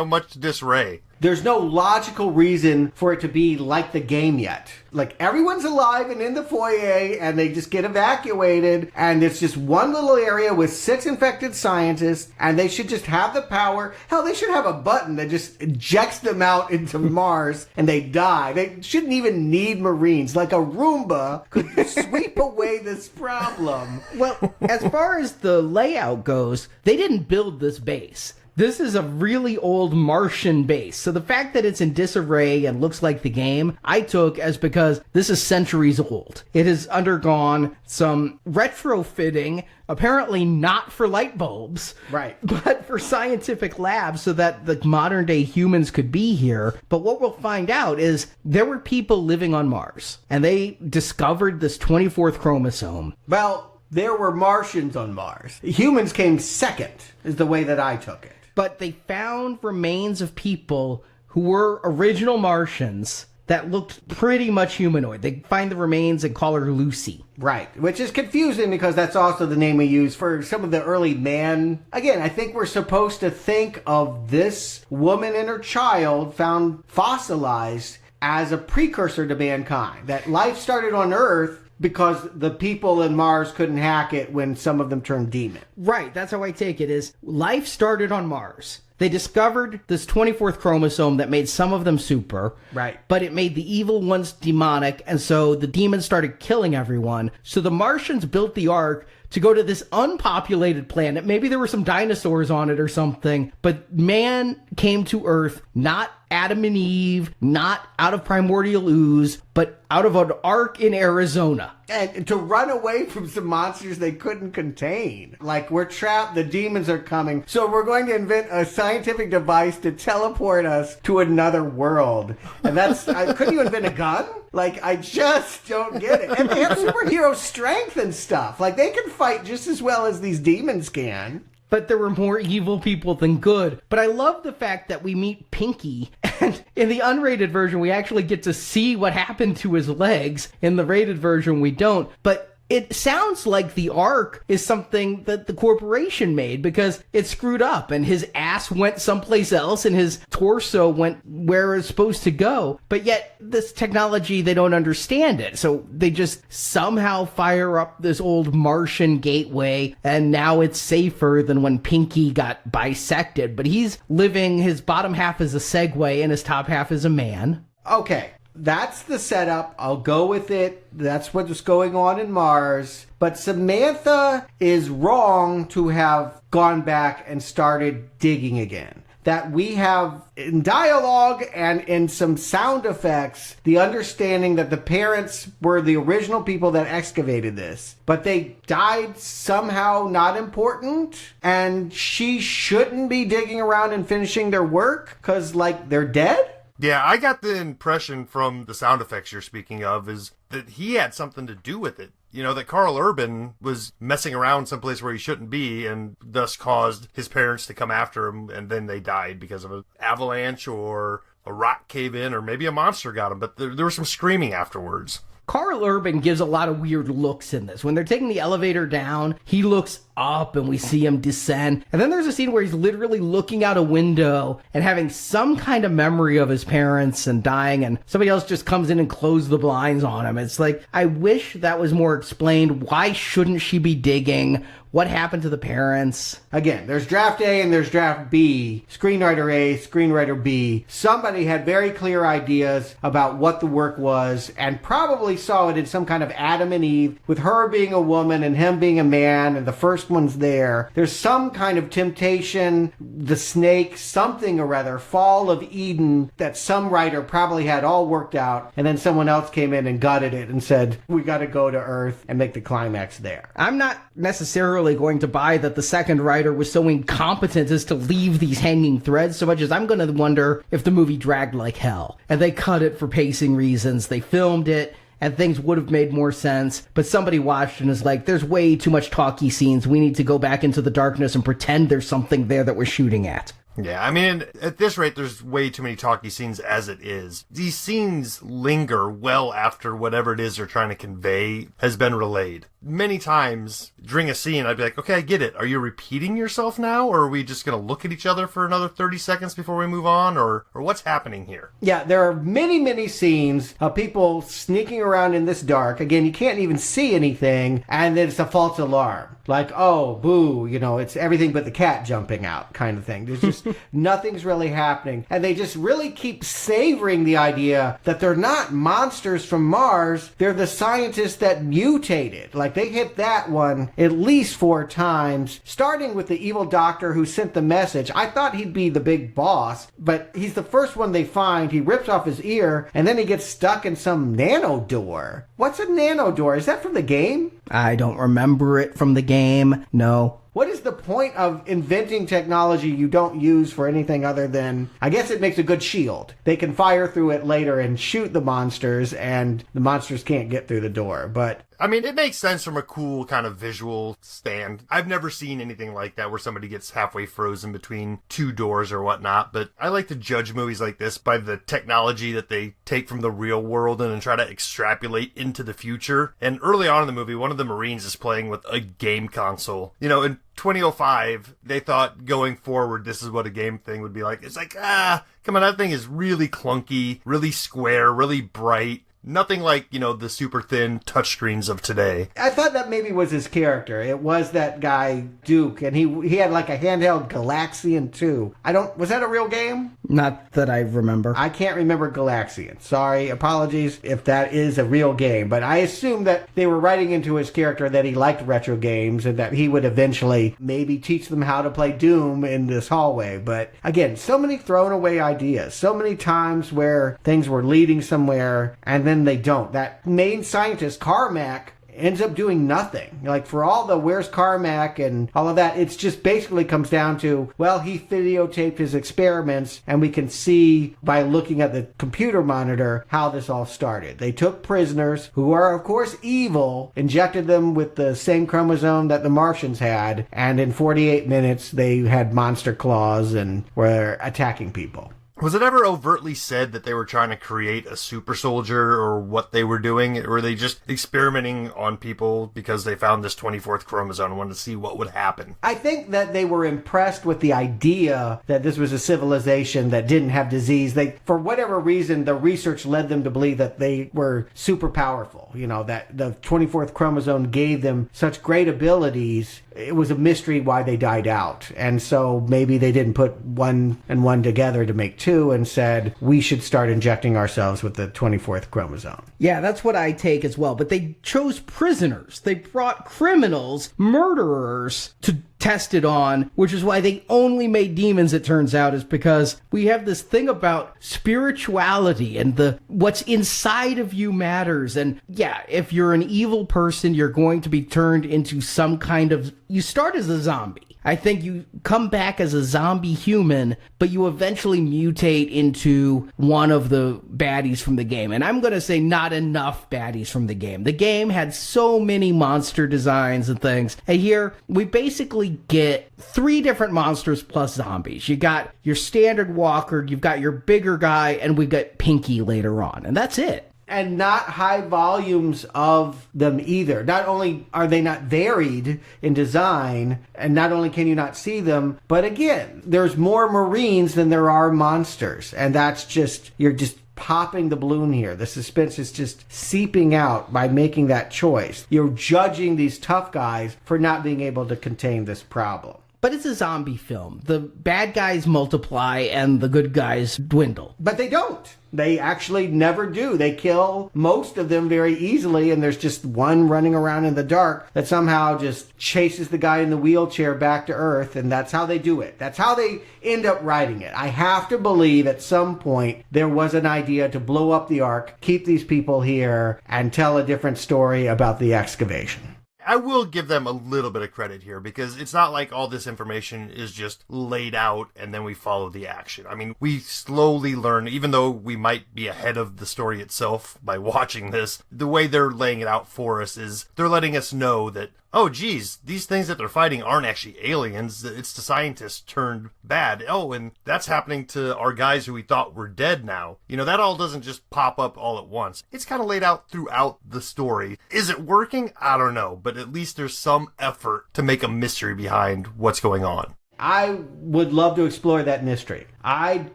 H: much disarray.
G: There's no logical reason for it to be like the game yet. Everyone's alive and in the foyer, and they just get evacuated, and it's just one little area with 6 infected scientists, and they should just have the power. Hell, they should have a button that just ejects them out into Mars, and they die. They shouldn't even need Marines. Like a Roomba could sweep away this problem.
F: Well, as far as the layout goes, they didn't build this base. This is a really old Martian base. So the fact that it's in disarray and looks like the game, I took as because this is centuries old. It has undergone some retrofitting, apparently not for light bulbs,
G: right,
F: but for scientific labs so that the modern day humans could be here. But what we'll find out is there were people living on Mars, and they discovered this 24th chromosome.
G: Well, there were Martians on Mars. Humans came second, is the way that I took it.
F: But they found remains of people who were original Martians that looked pretty much humanoid. They find the remains and call her Lucy.
G: Right, which is confusing because that's also the name we use for some of the early man. Again, I think we're supposed to think of this woman and her child found fossilized as a precursor to mankind. That life started on Earth because the people in Mars couldn't hack it when some of them turned demon.
F: Right, that's how I take it, is life started on Mars. They discovered this 24th chromosome that made some of them super.
G: Right.
F: But it made the evil ones demonic, and so the demons started killing everyone. So the Martians built the Ark to go to this unpopulated planet. Maybe there were some dinosaurs on it or something, but man came to Earth, not Adam and Eve, not out of primordial ooze, but out of an Ark in Arizona.
G: And to run away from some monsters they couldn't contain. We're trapped, the demons are coming, so we're going to invent a scientific device to teleport us to another world. And couldn't you invent a gun? I just don't get it. And they have superhero strength and stuff. They can fight just as well as these demons can.
F: But there were more evil people than good. But I love the fact that we meet Pinky, and in the unrated version, we actually get to see what happened to his legs. In the rated version, we don't. But it sounds like the Ark is something that the corporation made because it screwed up and his ass went someplace else and his torso went where it's supposed to go. But yet this technology, they don't understand it. So they just somehow fire up this old Martian gateway and now it's safer than when Pinky got bisected. But he's living, his bottom half is a Segway and his top half is a man.
G: Okay, that's the setup. I'll go with it. That's what's going on in Mars. But Samantha is wrong to have gone back and started digging again. That we have in dialogue and in some sound effects, the understanding that the parents were the original people that excavated this, but they died somehow not important, and she shouldn't be digging around and finishing their work because, like, they're dead?
H: Yeah, I got the impression from the sound effects you're speaking of is that he had something to do with it. You know, that Carl Urban was messing around someplace where he shouldn't be and thus caused his parents to come after him, and then they died because of an avalanche or a rock cave in, or maybe a monster got him, but there was some screaming afterwards.
F: Carl Urban gives a lot of weird looks in this. When they're taking the elevator down, he looks up and we see him descend. And then there's a scene where he's literally looking out a window and having some kind of memory of his parents and dying, and somebody else just comes in and closes the blinds on him. It's like, I wish that was more explained. Why shouldn't she be digging? What happened to the parents?
G: Again, there's draft A and there's draft B. Screenwriter A, screenwriter B. Somebody had very clear ideas about what the work was and probably saw it in some kind of Adam and Eve, with her being a woman and him being a man, and the first one's there. There's some kind of temptation, the snake, something or other, fall of Eden, that some writer probably had all worked out, and then someone else came in and gutted it and said, we got to go to Earth and make the climax there.
F: I'm not necessarily going to buy that the second writer was so incompetent as to leave these hanging threads, so much as I'm going to wonder if the movie dragged like hell. And they cut it for pacing reasons. They filmed it, and things would have made more sense, but somebody watched and is like, there's way too much talky scenes. We need to go back into the darkness and pretend there's something there that we're shooting at.
H: Yeah, I mean, at this rate, there's way too many talky scenes as it is. These scenes linger well after whatever it is they're trying to convey has been relayed. Many times during a scene, I'd be like, okay, I get it. Are you repeating yourself now? Or are we just going to look at each other for another 30 seconds before we move on? Or what's happening here?
G: Yeah, there are many, many scenes of people sneaking around in this dark. Again, you can't even see anything, and then it's a false alarm. Like, oh, boo, you know, it's everything but the cat jumping out kind of thing. There's just nothing's really happening. And they just really keep savoring the idea that they're not monsters from Mars. They're the scientists that mutated. Like, they hit that one at least 4 times, starting with the evil doctor who sent the message. I thought he'd be the big boss, but he's the first one they find. He rips off his ear, and then he gets stuck in some nano door. What's a nano door? Is that from the game?
F: I don't remember it from the game. No.
G: What is the point of inventing technology you don't use for anything other than, I guess it makes a good shield. They can fire through it later and shoot the monsters, and the monsters can't get through the door. But
H: I mean, it makes sense from a cool kind of visual stand. I've never seen anything like that where somebody gets halfway frozen between 2 doors or whatnot, but I like to judge movies like this by the technology that they take from the real world and then try to extrapolate into the future. And early on in the movie, one of the Marines is playing with a game console. You know, in 2005, they thought going forward, this is what a game thing would be like. It's like, come on, that thing is really clunky, really square, really bright. Nothing like, you know, the super thin touchscreens of today.
G: I thought that maybe was his character. It was that guy, Duke, and he had like a handheld Galaxian too. Was that a real game?
F: Not that I remember.
G: I can't remember Galaxian. Sorry, apologies if that is a real game. But I assume that they were writing into his character that he liked retro games and that he would eventually maybe teach them how to play Doom in this hallway. But again, so many thrown away ideas. So many times where things were leading somewhere and then they don't. That main scientist, Carmack, ends up doing nothing. Like, for all the where's Carmack and all of that, it's just basically comes down to, well, he videotaped his experiments, and we can see by looking at the computer monitor how this all started. They took prisoners who are, of course, evil, injected them with the same chromosome that the Martians had, and in 48 minutes they had monster claws and were attacking people.
H: Was it ever overtly said that they were trying to create a super soldier or what they were doing? Or were they just experimenting on people because they found this 24th chromosome and wanted to see what would happen?
G: I think that they were impressed with the idea that this was a civilization that didn't have disease. For whatever reason, the research led them to believe that they were super powerful. That the 24th chromosome gave them such great abilities. It was a mystery why they died out. And so maybe they didn't put one and one together to make two and said, we should start injecting ourselves with the 24th chromosome.
F: Yeah, that's what I take as well. But they chose prisoners. They brought criminals, murderers to test it on, which is why they only made demons, it turns out, is because we have this thing about spirituality and what's inside of you matters. And yeah, if you're an evil person, you're going to be turned into some kind of... You start as a zombie. I think you come back as a zombie human, but you eventually mutate into one of the baddies from the game. And I'm going to say not enough baddies from the game. The game had so many monster designs and things. And here, we basically get 3 different monsters plus zombies. You got your standard walker, you've got your bigger guy, and we've got Pinky later on. And that's it.
G: And not high volumes of them either. Not only are they not varied in design, and not only can you not see them, but again, there's more Marines than there are monsters. And that's you're just popping the balloon here. The suspense is just seeping out by making that choice. You're judging these tough guys for not being able to contain this problem.
F: But it's a zombie film. The bad guys multiply and the good guys dwindle.
G: But they don't. They actually never do. They kill most of them very easily, and there's just one running around in the dark that somehow just chases the guy in the wheelchair back to Earth, and that's how they do it. That's how they end up writing it. I have to believe at some point there was an idea to blow up the Ark, keep these people here, and tell a different story about the excavation.
H: I will give them a little bit of credit here because it's not like all this information is just laid out and then we follow the action. I mean, we slowly learn, even though we might be ahead of the story itself by watching this, the way they're laying it out for us is they're letting us know that, oh, geez, these things that they're fighting aren't actually aliens. It's the scientists turned bad. Oh, and that's happening to our guys who we thought were dead now. That all doesn't just pop up all at once. It's kind of laid out throughout the story. Is it working? I don't know, but at least there's some effort to make a mystery behind what's going on.
G: I would love to explore that mystery. I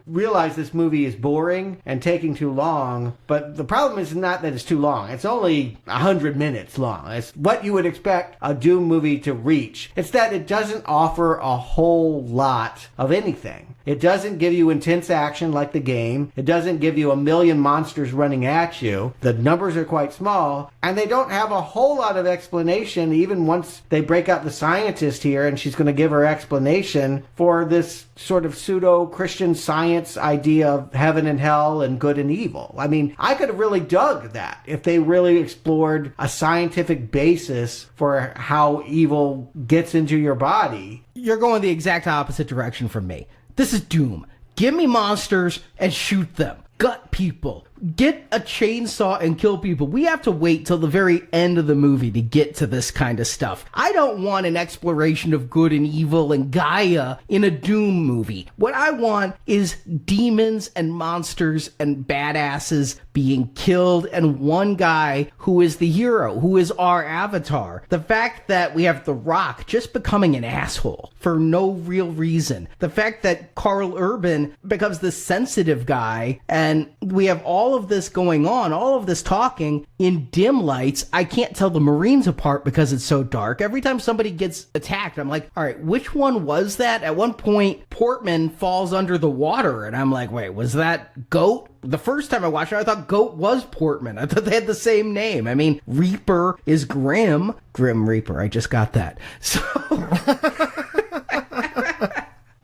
G: realize this movie is boring and taking too long, but the problem is not that it's too long. It's only 100 minutes long. It's what you would expect a Doom movie to reach. It's that it doesn't offer a whole lot of anything. It doesn't give you intense action like the game. It doesn't give you a million monsters running at you. The numbers are quite small, and they don't have a whole lot of explanation even once they break out the scientist here and she's going to give her explanation for this sort of pseudo-Christian science idea of heaven and hell and good and evil. I mean, I could have really dug that if they really explored a scientific basis for how evil gets into your body.
F: You're going the exact opposite direction from me. This is Doom. Give me monsters and shoot them. Gut people. Get a chainsaw and kill people. We have to wait till the very end of the movie to get to this kind of stuff. I don't want an exploration of good and evil and Gaia in a Doom movie. What I want is demons and monsters and badasses being killed and one guy who is the hero, who is our avatar. The fact that we have The Rock just becoming an asshole for no real reason. The fact that Carl Urban becomes the sensitive guy, and we have all of this going on, all of this talking in dim lights. I can't tell the Marines apart because it's so dark. Every time somebody gets attacked, I'm like, all right, which one was that? At one point, Portman falls under the water, and I'm like, wait, was that Goat? The first time I watched it, I thought Goat was Portman. I thought they had the same name. I mean, Reaper is Grim. Grim Reaper, I just got that.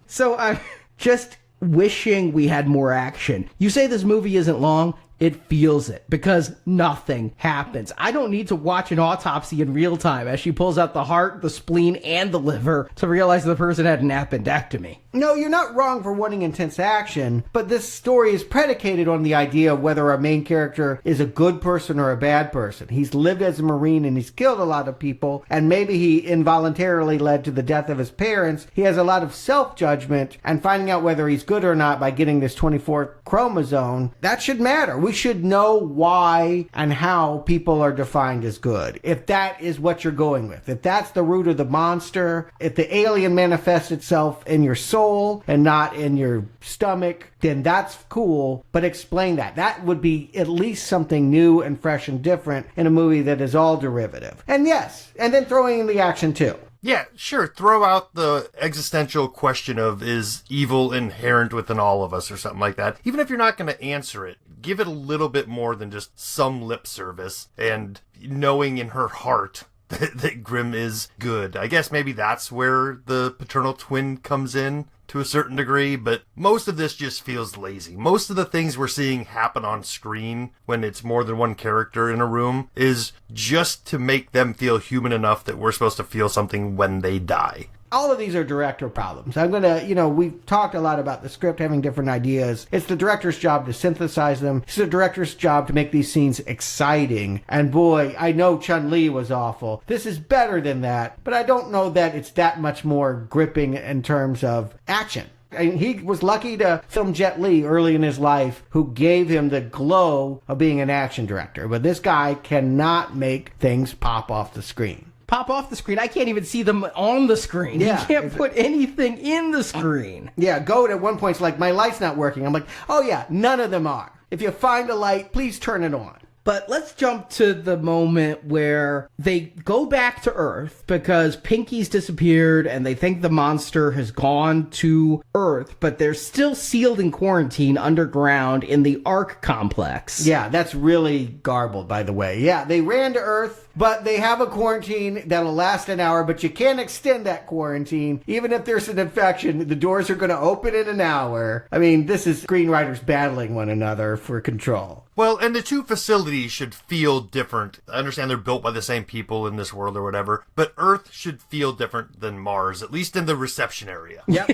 F: So I'm just wishing we had more action. You say this movie isn't long. it feels it because nothing happens. I don't need to watch an autopsy in real time as she pulls out the heart, the spleen, and the liver to realize the person had an appendectomy.
G: No, you're not wrong for wanting intense action, but this story is predicated on the idea of whether our main character is a good person or a bad person. He's lived as a Marine and he's killed a lot of people, and maybe he involuntarily led to the death of his parents. He has a lot of self-judgment, and finding out whether he's good or not by getting this 24th chromosome, that should matter. We should know why and how people are defined as good. If that is what you're going with, if that's the root of the monster, if the alien manifests itself in your soul and not in your stomach, then that's cool, but explain that. That would be at least something new and fresh and different in a movie that is all derivative. And yes, and then throwing in the action too.
H: Yeah, sure. Throw out the existential question of, is evil inherent within all of us or something like that. Even if you're not going to answer it, give it a little bit more than just some lip service and knowing in her heart that Grimm is good. I guess maybe that's where the paternal twin comes in to a certain degree, but most of this just feels lazy. Most of the things we're seeing happen on screen when it's more than one character in a room is just to make them feel human enough that we're supposed to feel something when they die.
G: All of these are director problems. I'm going to, we've talked a lot about the script having different ideas. It's the director's job to synthesize them. It's the director's job to make these scenes exciting. And boy, I know Chun-Li was awful. This is better than that, but I don't know that it's that much more gripping in terms of action. And he was lucky to film Jet Li early in his life, who gave him the glow of being an action director. But this guy cannot make things pop off the screen.
F: Pop off the screen. I can't even see them on the screen.
G: Yeah,
F: you can't put anything in the screen.
G: Yeah, Goat at one point's like, my light's not working. I'm like, oh yeah, none of them are. If you find a light, please turn it on.
F: But let's jump to the moment where they go back to Earth because Pinky's disappeared and they think the monster has gone to Earth, but they're still sealed in quarantine underground in the Ark complex.
G: Yeah, that's really garbled, by the way. Yeah, they ran to Earth, but they have a quarantine that'll last an hour, but you can't extend that quarantine. Even if there's an infection, the doors are going to open in an hour. I mean, this is screenwriters battling one another for control.
H: Well, and the two facilities should feel different. I understand they're built by the same people in this world or whatever, but Earth should feel different than Mars, at least in the reception area.
G: Yep.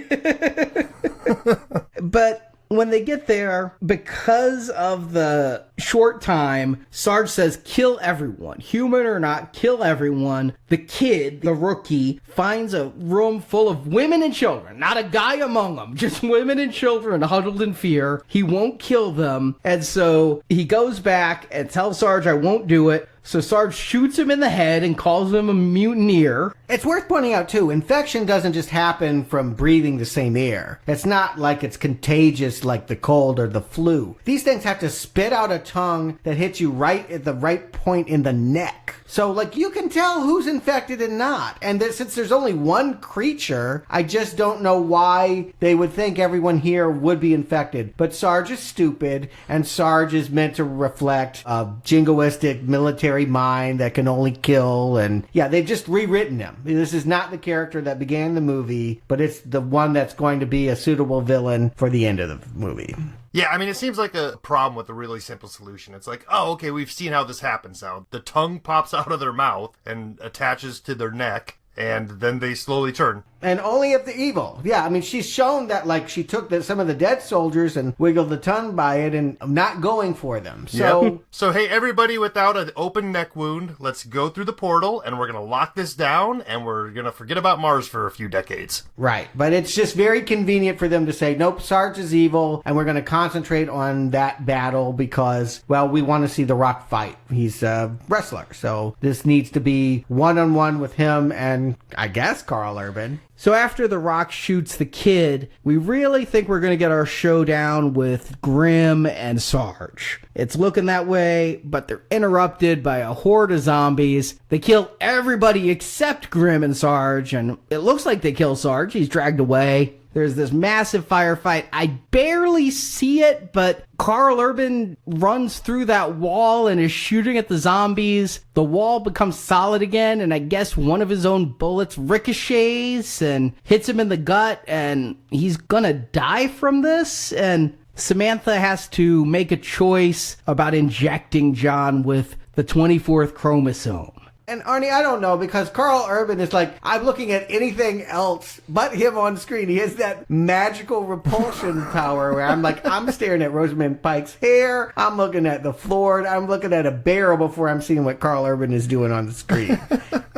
F: But when they get there, because of the short time, Sarge says, kill everyone. Human or not, kill everyone. The kid, the rookie, finds a room full of women and children. Not a guy among them, just women and children huddled in fear. He won't kill them. And so he goes back and tells Sarge, I won't do it. So Sarge shoots him in the head and calls him a mutineer.
G: It's worth pointing out, too, infection doesn't just happen from breathing the same air. It's not like it's contagious like the cold or the flu. These things have to spit out a tongue that hits you right at the right point in the neck. So, you can tell who's infected and not. And since there's only one creature, I just don't know why they would think everyone here would be infected. But Sarge is stupid, and Sarge is meant to reflect a jingoistic military mind that can only kill. And, yeah, they've just rewritten him. This is not the character that began the movie, but it's the one that's going to be a suitable villain for the end of the movie.
H: Yeah, I mean, it seems like a problem with a really simple solution. It's like, oh, okay, we've seen how this happens now. The tongue pops out of their mouth and attaches to their neck, and then they slowly turn.
G: And only if the evil. Yeah, I mean, she's shown that, she took some of the dead soldiers and wiggled the tongue by it and not going for them. So,
H: yep. So, hey, everybody without an open neck wound, let's go through the portal, and we're going to lock this down, and we're going to forget about Mars for a few decades.
G: Right. But it's just very convenient for them to say, nope, Sarge is evil, and we're going to concentrate on that battle because, well, we want to see The Rock fight. He's a wrestler. So this needs to be one-on-one with him and, I guess, Carl Urban.
F: So after The Rock shoots the kid, we really think we're going to get our showdown with Grimm and Sarge. It's looking that way, but they're interrupted by a horde of zombies. They kill everybody except Grimm and Sarge, and it looks like they kill Sarge. He's dragged away. There's this massive firefight. I barely see it, but Carl Urban runs through that wall and is shooting at the zombies. The wall becomes solid again, and I guess one of his own bullets ricochets and hits him in the gut, and he's gonna die from this. And Samantha has to make a choice about injecting John with the 24th chromosome.
G: And Arnie, I don't know, because Carl Urban is like, I'm looking at anything else but him on screen. He has that magical repulsion power where I'm staring at Rosamund Pike's hair, I'm looking at the floor, I'm looking at a barrel before I'm seeing what Carl Urban is doing on the screen.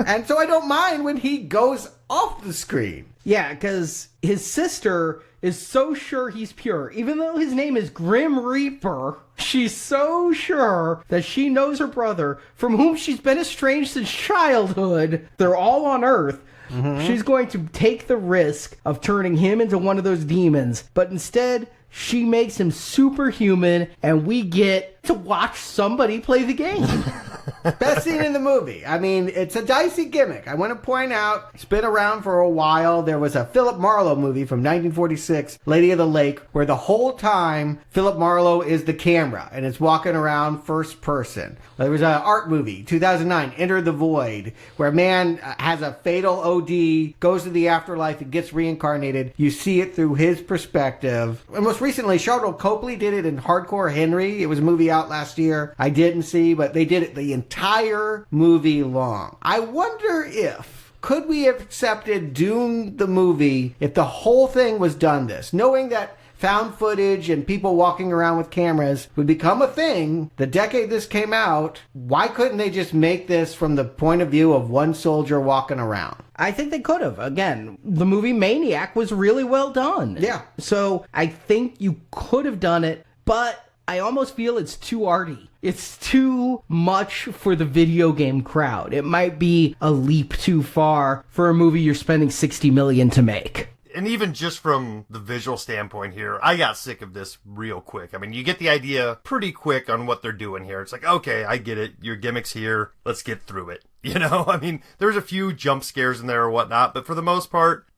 G: And so I don't mind when he goes off the screen.
F: Yeah, because his sister is so sure he's pure. Even though his name is Grim Reaper, she's so sure that she knows her brother, from whom she's been estranged since childhood. They're all on Earth. Mm-hmm. She's going to take the risk of turning him into one of those demons. But instead, she makes him superhuman, and we get to watch somebody play the game.
G: Best scene in the movie. I mean, it's a dicey gimmick. I want to point out, it's been around for a while. There was a Philip Marlowe movie from 1946, Lady of the Lake, where the whole time Philip Marlowe is the camera and it's walking around first person. There was an art movie, 2009, Enter the Void, where a man has a fatal OD, goes to the afterlife and gets reincarnated. You see it through his perspective. And most recently, Charlotte Copley did it in Hardcore Henry. It was a movie out last year I didn't see, but they did it the entire movie long. I wonder if, could we have accepted Dune the movie if the whole thing was done this, knowing that found footage and people walking around with cameras would become a thing the decade this came out? Why couldn't they just make this from the point of view of one soldier walking around?
F: I think they could have. Again, the movie Maniac was really well done.
G: Yeah.
F: So I think you could have done it, but I almost feel it's too arty. It's too much for the video game crowd. It might be a leap too far for a movie you're spending $60 million to make.
H: And even just from the visual standpoint here, I got sick of this real quick. I mean, you get the idea pretty quick on what they're doing here. It's like, okay, I get it. Your gimmick's here. Let's get through it. You know, I mean, there's a few jump scares in there or whatnot, but for the most part,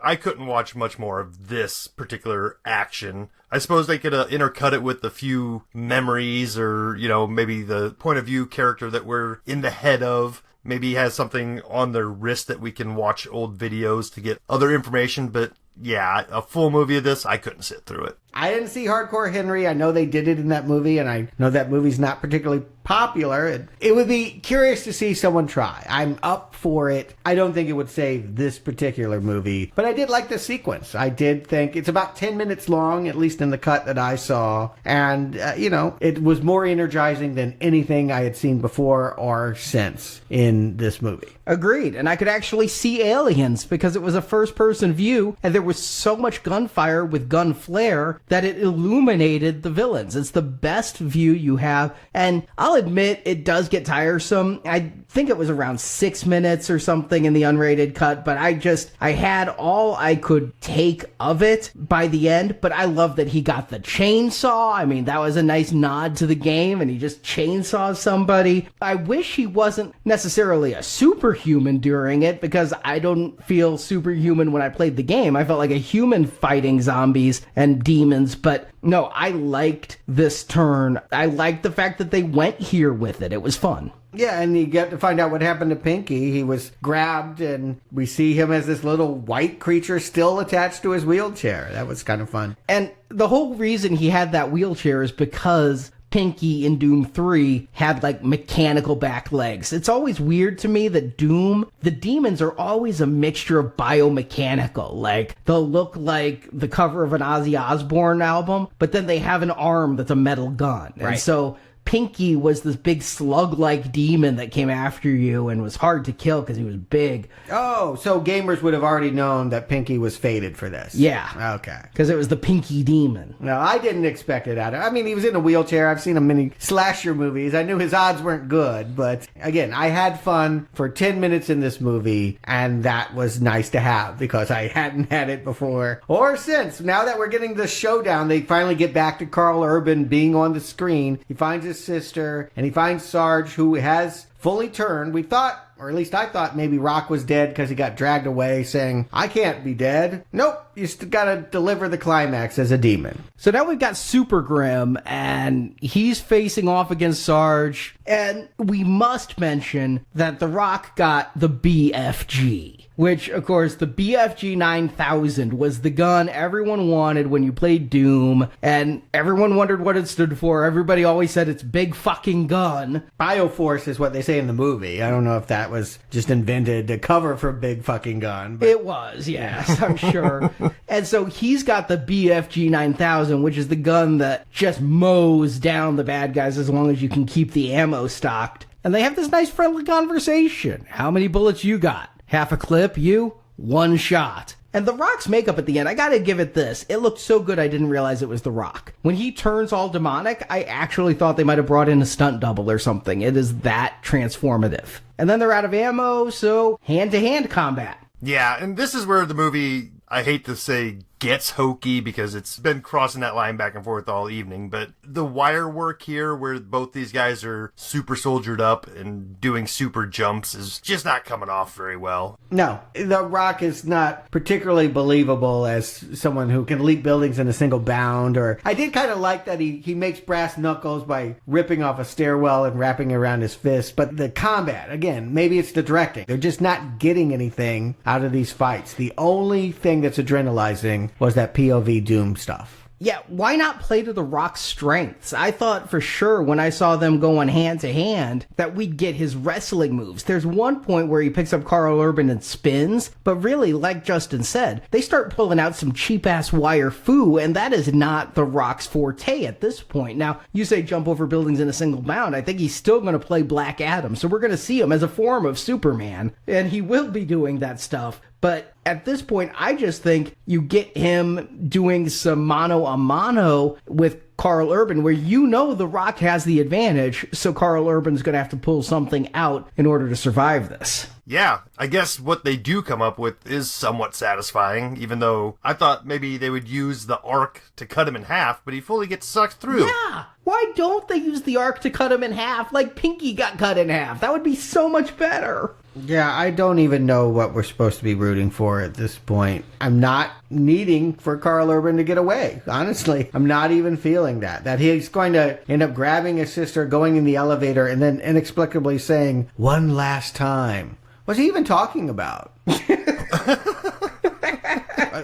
H: I couldn't watch much more of this particular action. I suppose they could intercut it with a few memories or, you know, maybe the point of view character that we're in the head of. Maybe has something on their wrist that we can watch old videos to get other information. But yeah, a full movie of this, I couldn't sit through it.
G: I didn't see Hardcore Henry. I know they did it in that movie, and I know that movie's not particularly popular. It would be curious to see someone try. I'm up for it. I don't think it would save this particular movie, but I did like the sequence. I did think it's about 10 minutes long, at least in the cut that I saw, and, you know, it was more energizing than anything I had seen before or since in this movie.
F: Agreed. And I could actually see aliens because it was a first-person view, and there was so much gunfire with gun flare that it illuminated the villains. It's the best view you have, and I'll admit it does get tiresome. I think it was around 6 minutes or something in the unrated cut, but I had all I could take of it by the end, but I love that he got the chainsaw. I mean, that was a nice nod to the game, and he just chainsaws somebody. I wish he wasn't necessarily a superhuman during it, because I don't feel superhuman when I played the game. I felt like a human fighting zombies and demons, but no, I liked this turn. I liked the fact that they went here with it. It was fun.
G: Yeah, and you get to find out what happened to Pinky. He was grabbed, and we see him as this little white creature still attached to his wheelchair. That was kind of fun.
F: And the whole reason he had that wheelchair is because Pinky in Doom 3 had like mechanical back legs. It's always weird to me that Doom, the demons are always a mixture of biomechanical. Like, they'll look like the cover of an Ozzy Osbourne album, but then they have an arm that's a metal gun.
G: Right.
F: And so Pinky was this big slug-like demon that came after you and was hard to kill because he was big.
G: Oh, so gamers would have already known that Pinky was fated for this.
F: Yeah.
G: Okay.
F: Because it was the Pinky demon.
G: No, I didn't expect it out of him. I mean, he was in a wheelchair. I've seen him in many slasher movies. I knew his odds weren't good, but again, I had fun for 10 minutes in this movie, and that was nice to have because I hadn't had it before or since. Now that we're getting the showdown, they finally get back to Carl Urban being on the screen. He finds his sister, and he finds Sarge, who has fully turned. We thought, or at least I thought, maybe Rock was dead because he got dragged away, saying, I can't be dead. Nope, you still gotta deliver the climax as a demon.
F: So now we've got Super Grim, and he's facing off against Sarge, and we must mention that The Rock got the BFG. which, of course, the BFG 9000 was the gun everyone wanted when you played Doom, and everyone wondered what it stood for. Everybody always said it's big fucking gun.
G: Bioforce is what they say in the movie. I don't know if that was just invented to cover for big fucking gun. But
F: It was, yes, I'm sure. And so he's got the BFG 9000, which is the gun that just mows down the bad guys as long as you can keep the ammo stocked. And they have this nice friendly conversation. How many bullets you got? Half a clip, you? One shot. And The Rock's makeup at the end, I gotta give it this. It looked so good I didn't realize it was The Rock. When he turns all demonic, I actually thought they might have brought in a stunt double or something. It is that transformative. And then they're out of ammo, so hand-to-hand combat.
H: Yeah, and this is where the movie, I hate to say, gets hokey because it's been crossing that line back and forth all evening, but the wire work here where both these guys are super soldiered up and doing super jumps is just not coming off very well.
G: no, The Rock is not particularly believable as someone who can leap buildings in a single bound. Or I did kind of like that he makes brass knuckles by ripping off a stairwell and wrapping it around his fist. But the combat, again, maybe it's the directing. They're just not getting anything out of these fights. The only thing that's adrenalizing was that POV Doom stuff.
F: Yeah, why not play to The Rock's strengths? I thought for sure when I saw them going hand to hand that we'd get his wrestling moves. There's one point where he picks up Carl Urban and spins, but really, like Justin said, they start pulling out some cheap-ass wire foo, and that is not The Rock's forte at this point. Now, you say jump over buildings in a single bound. I think he's still going to play Black Adam, so we're going to see him as a form of Superman, and he will be doing that stuff. But at this point, I just think you get him doing some mano-a-mano with Carl Urban, where you know The Rock has the advantage, so Carl Urban's going to have to pull something out in order to survive this.
H: Yeah, I guess what they do come up with is somewhat satisfying, even though I thought maybe they would use the arc to cut him in half, but he fully gets sucked through.
F: Yeah! Why don't they use the arc to cut him in half like Pinky got cut in half? That would be so much better.
G: Yeah, I don't even know what we're supposed to be rooting for at this point. I'm not needing for Carl Urban to get away. Honestly, I'm not even feeling that he's going to end up grabbing his sister, going in the elevator, and then inexplicably saying, "One last time." What's he even talking about?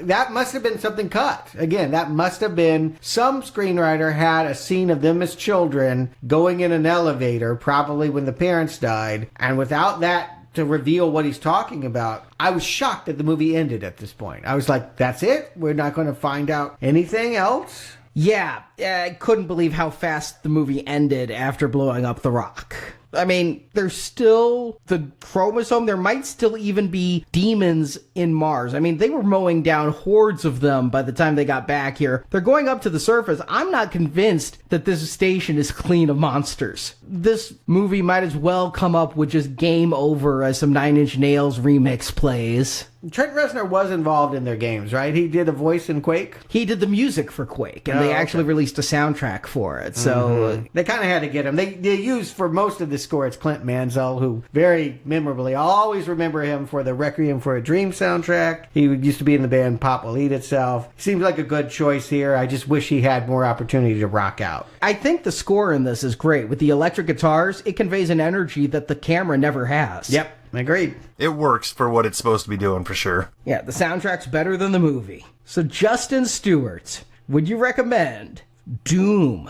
G: That must have been something cut. Again, that must have been some screenwriter had a scene of them as children going in an elevator, probably when the parents died, and without that to reveal what he's talking about, I was shocked that the movie ended at this point. I was like, that's it? We're not going to find out anything else?
F: Yeah, I couldn't believe how fast the movie ended after blowing up The Rock. I mean, there's still the chromosome. There might still even be demons in Mars. I mean, they were mowing down hordes of them by the time they got back here. They're going up to the surface. I'm not convinced that this station is clean of monsters. This movie might as well come up with just Game Over as some Nine Inch Nails remix plays.
G: Trent Reznor was involved in their games, right? He did a voice in Quake?
F: He did the music for Quake, and they actually released a soundtrack for it, so...
G: They kind of had to get him. They used, for most of the score, it's Clint Mansell, who very memorably, I'll always remember him for the Requiem for a Dream soundtrack. He used to be in the band Pop Will Eat Itself. Seems like a good choice here. I just wish he had more opportunity to rock out.
F: I think the score in this is great. With the electric guitars, it conveys an energy that the camera never has.
G: Yep. Agreed.
H: It works for what it's supposed to be doing, for sure.
F: Yeah, the soundtrack's better than the movie. So, Justin Stuart, would you recommend Doom?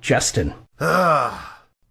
F: Justin.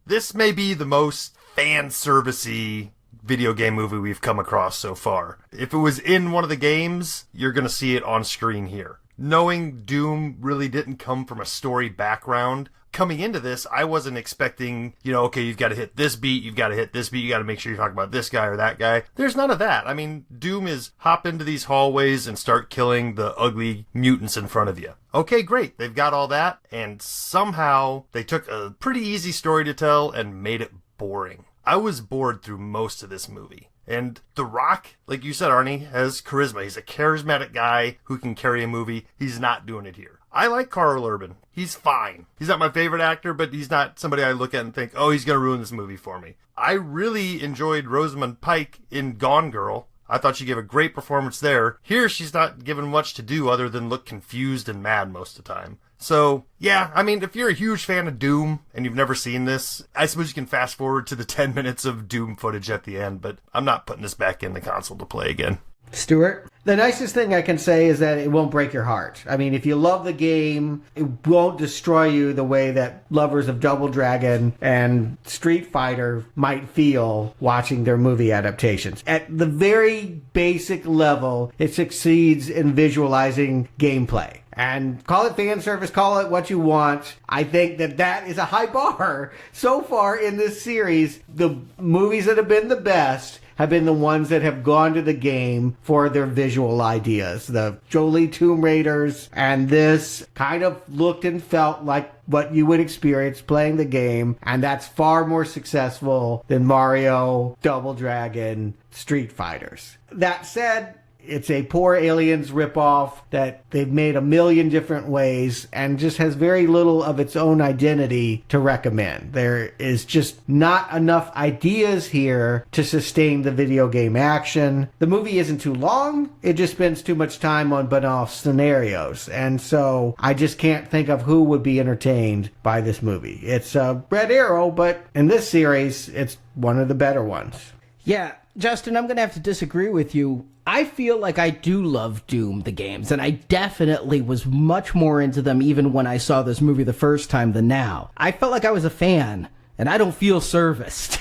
H: This may be the most fan-servicey video game movie we've come across so far. If it was in one of the games, you're going to see it on screen here. Knowing Doom really didn't come from a story background, coming into this, I wasn't expecting, okay, you've got to hit this beat, you've got to hit this beat, you got to make sure you talk about this guy or that guy. There's none of that. I mean, Doom is hop into these hallways and start killing the ugly mutants in front of you. Okay, great. They've got all that, and somehow they took a pretty easy story to tell and made it boring. I was bored through most of this movie. And The Rock, like you said, Arnie, has charisma. He's a charismatic guy who can carry a movie. He's not doing it here. I like Carl Urban. He's fine. He's not my favorite actor, but he's not somebody I look at and think, oh, he's going to ruin this movie for me. I really enjoyed Rosamund Pike in Gone Girl. I thought she gave a great performance there. Here, she's not given much to do other than look confused and mad most of the time. So, yeah, I mean, if you're a huge fan of Doom and you've never seen this, I suppose you can fast forward to the 10 minutes of Doom footage at the end, but I'm not putting this back in the console to play again.
F: Stuart?
G: The nicest thing I can say is that it won't break your heart. I mean, if you love the game, it won't destroy you the way that lovers of Double Dragon and Street Fighter might feel watching their movie adaptations. At the very basic level, it succeeds in visualizing gameplay. And call it fan service, call it what you want. I think that is a high bar. So far in this series, the movies that have been the best have been the ones that have gone to the game for their visual ideas. The Jolie Tomb Raiders and this kind of looked and felt like what you would experience playing the game, and that's far more successful than Mario, Double Dragon, Street Fighters. That said, it's a poor Aliens ripoff that they've made a million different ways and just has very little of its own identity to recommend. There is just not enough ideas here to sustain the video game action. The movie isn't too long. It just spends too much time on banal scenarios. And so I just can't think of who would be entertained by this movie. It's a Red Arrow, but in this series, it's one of the better ones.
F: Yeah, Justin, I'm going to have to disagree with you. I feel like I do love Doom, the games, and I definitely was much more into them even when I saw this movie the first time than now. I felt like I was a fan, and I don't feel serviced.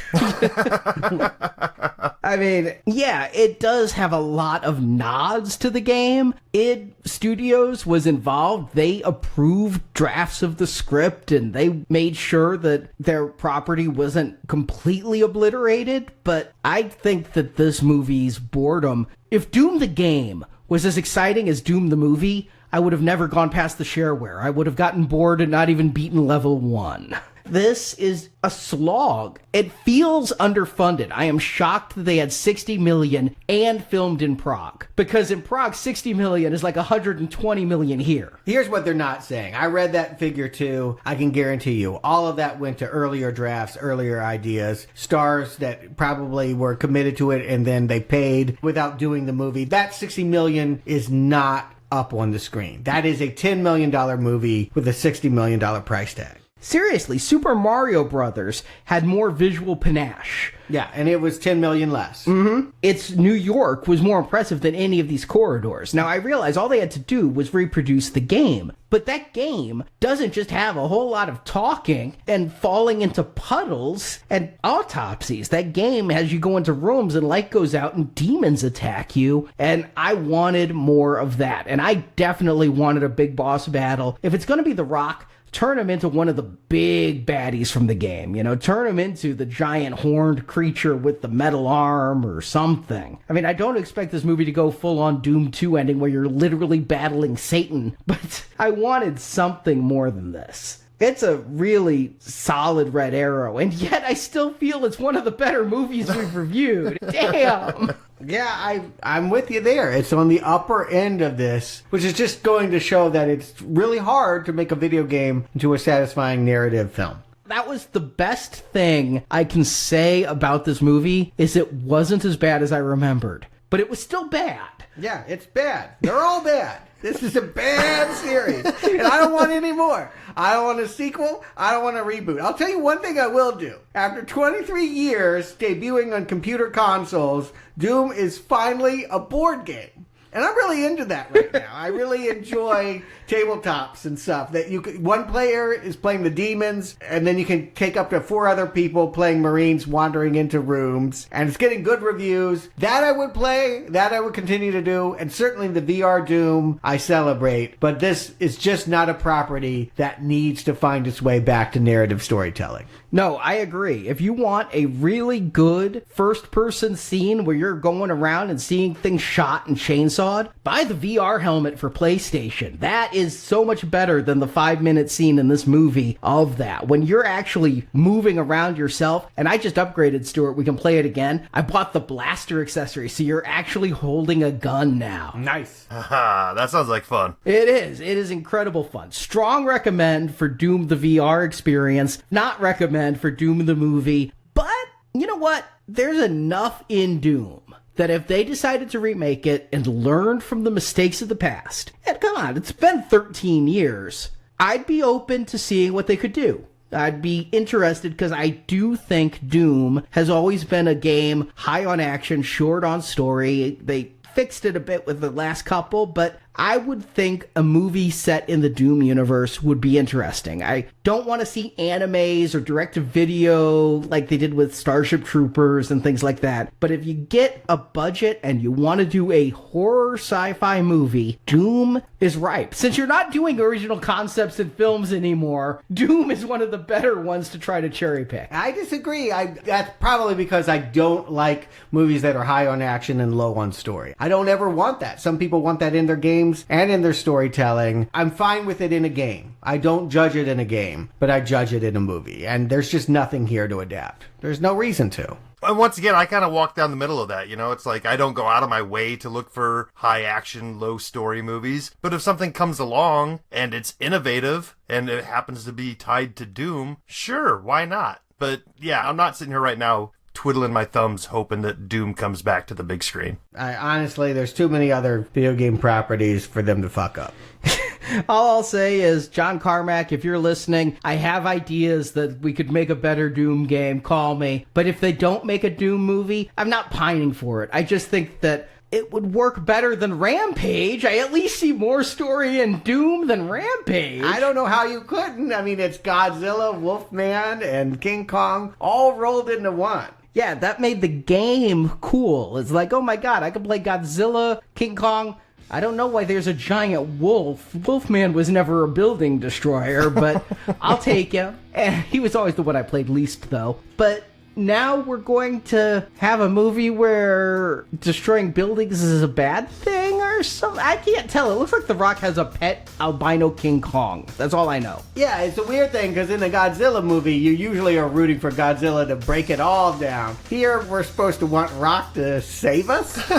F: I mean, yeah, it does have a lot of nods to the game. id Studios was involved. They approved drafts of the script, and they made sure that their property wasn't completely obliterated. But I think that this movie's boredom, if Doom the game was as exciting as Doom the movie, I would have never gone past the shareware. I would have gotten bored and not even beaten level 1. This is a slog. It feels underfunded. I am shocked that they had 60 million and filmed in Prague. Because in Prague, 60 million is like 120 million here.
G: Here's what they're not saying. I read that figure too. I can guarantee you all of that went to earlier drafts, earlier ideas, stars that probably were committed to it and then they paid without doing the movie. That 60 million is not up on the screen. That is a $10 million movie with a $60 million price tag.
F: Seriously, Super Mario Brothers had more visual panache.
G: Yeah, and it was 10 million less.
F: Mm-hmm. Its New York was more impressive than any of these corridors. Now, I realize all they had to do was reproduce the game. But that game doesn't just have a whole lot of talking and falling into puddles and autopsies. That game has you go into rooms and light goes out and demons attack you. And I wanted more of that. And I definitely wanted a big boss battle. If it's going to be The Rock, turn him into one of the big baddies from the game. You know, turn him into the giant horned creature with the metal arm or something. I mean, I don't expect this movie to go full on Doom 2 ending where you're literally battling Satan, but I wanted something more than this. It's a really solid Red Arrow, and yet I still feel it's one of the better movies we've reviewed. Damn!
G: Yeah, I'm with you there. It's on the upper end of this, which is just going to show that it's really hard to make a video game into a satisfying narrative film.
F: That was the best thing I can say about this movie, is it wasn't as bad as I remembered. But it was still bad.
G: Yeah, it's bad. They're all bad. This is a bad series, and I don't want any more. I don't want a sequel. I don't want a reboot. I'll tell you one thing I will do. After 23 years debuting on computer consoles, Doom is finally a board game. And I'm really into that right now. I really enjoy tabletops and stuff that you could, one player is playing the demons, and then you can take up to 4 other people playing Marines wandering into rooms, and it's getting good reviews. That I would play, that I would continue to do, and certainly the VR Doom I celebrate, but this is just not a property that needs to find its way back to narrative storytelling.
F: No, I agree. If you want a really good first-person scene where you're going around and seeing things shot and chainsawed, buy the VR helmet for PlayStation. That is so much better than the 5-minute scene in this movie of that. When you're actually moving around yourself, and I just upgraded, Stuart, we can play it again. I bought the blaster accessory, so you're actually holding a gun now.
G: Nice.
H: Haha, that sounds like fun.
F: It is. It is incredible fun. Strong recommend for Doom the VR experience. Not recommend for Doom the movie. But, you know what? There's enough in Doom that if they decided to remake it and learn from the mistakes of the past, and come on, it's been 13 years, I'd be open to seeing what they could do. I'd be interested because I do think Doom has always been a game high on action, short on story. They fixed it a bit with the last couple, but I would think a movie set in the Doom universe would be interesting. I don't want to see animes or direct-to-video like they did with Starship Troopers and things like that. But if you get a budget and you want to do a horror sci-fi movie, Doom is ripe. Since you're not doing original concepts in films anymore, Doom is one of the better ones to try to cherry pick.
G: I disagree. That's probably because I don't like movies that are high on action and low on story. I don't ever want that. Some people want that in their games and in their storytelling. I'm fine with it in a game. I don't judge it in a game, but I judge it in a movie. And there's just nothing here to adapt. There's no reason to.
H: And once again, I kind of walk down the middle of that, It's like I don't go out of my way to look for high action, low story movies. But if something comes along and it's innovative and it happens to be tied to Doom, sure, why not? But yeah, I'm not sitting here right now twiddling my thumbs hoping that Doom comes back to the big screen.
G: Honestly, there's too many other video game properties for them to fuck up.
F: All I'll say is, John Carmack, if you're listening, I have ideas that we could make a better Doom game. Call me. But if they don't make a Doom movie, I'm not pining for it. I just think that it would work better than Rampage. I at least see more story in Doom than Rampage.
G: I don't know how you couldn't. I mean, it's Godzilla, Wolfman, and King Kong all rolled into one.
F: Yeah, that made the game cool. It's like, oh my god, I could play Godzilla, King Kong. I don't know why there's a giant wolf. Wolfman was never a building destroyer, but I'll take him. And he was always the one I played least, though. But now we're going to have a movie where destroying buildings is a bad thing or something. I can't tell. It looks like The Rock has a pet albino King Kong. That's all I know.
G: Yeah, it's a weird thing because in the Godzilla movie, you usually are rooting for Godzilla to break it all down. Here, we're supposed to want Rock to save us?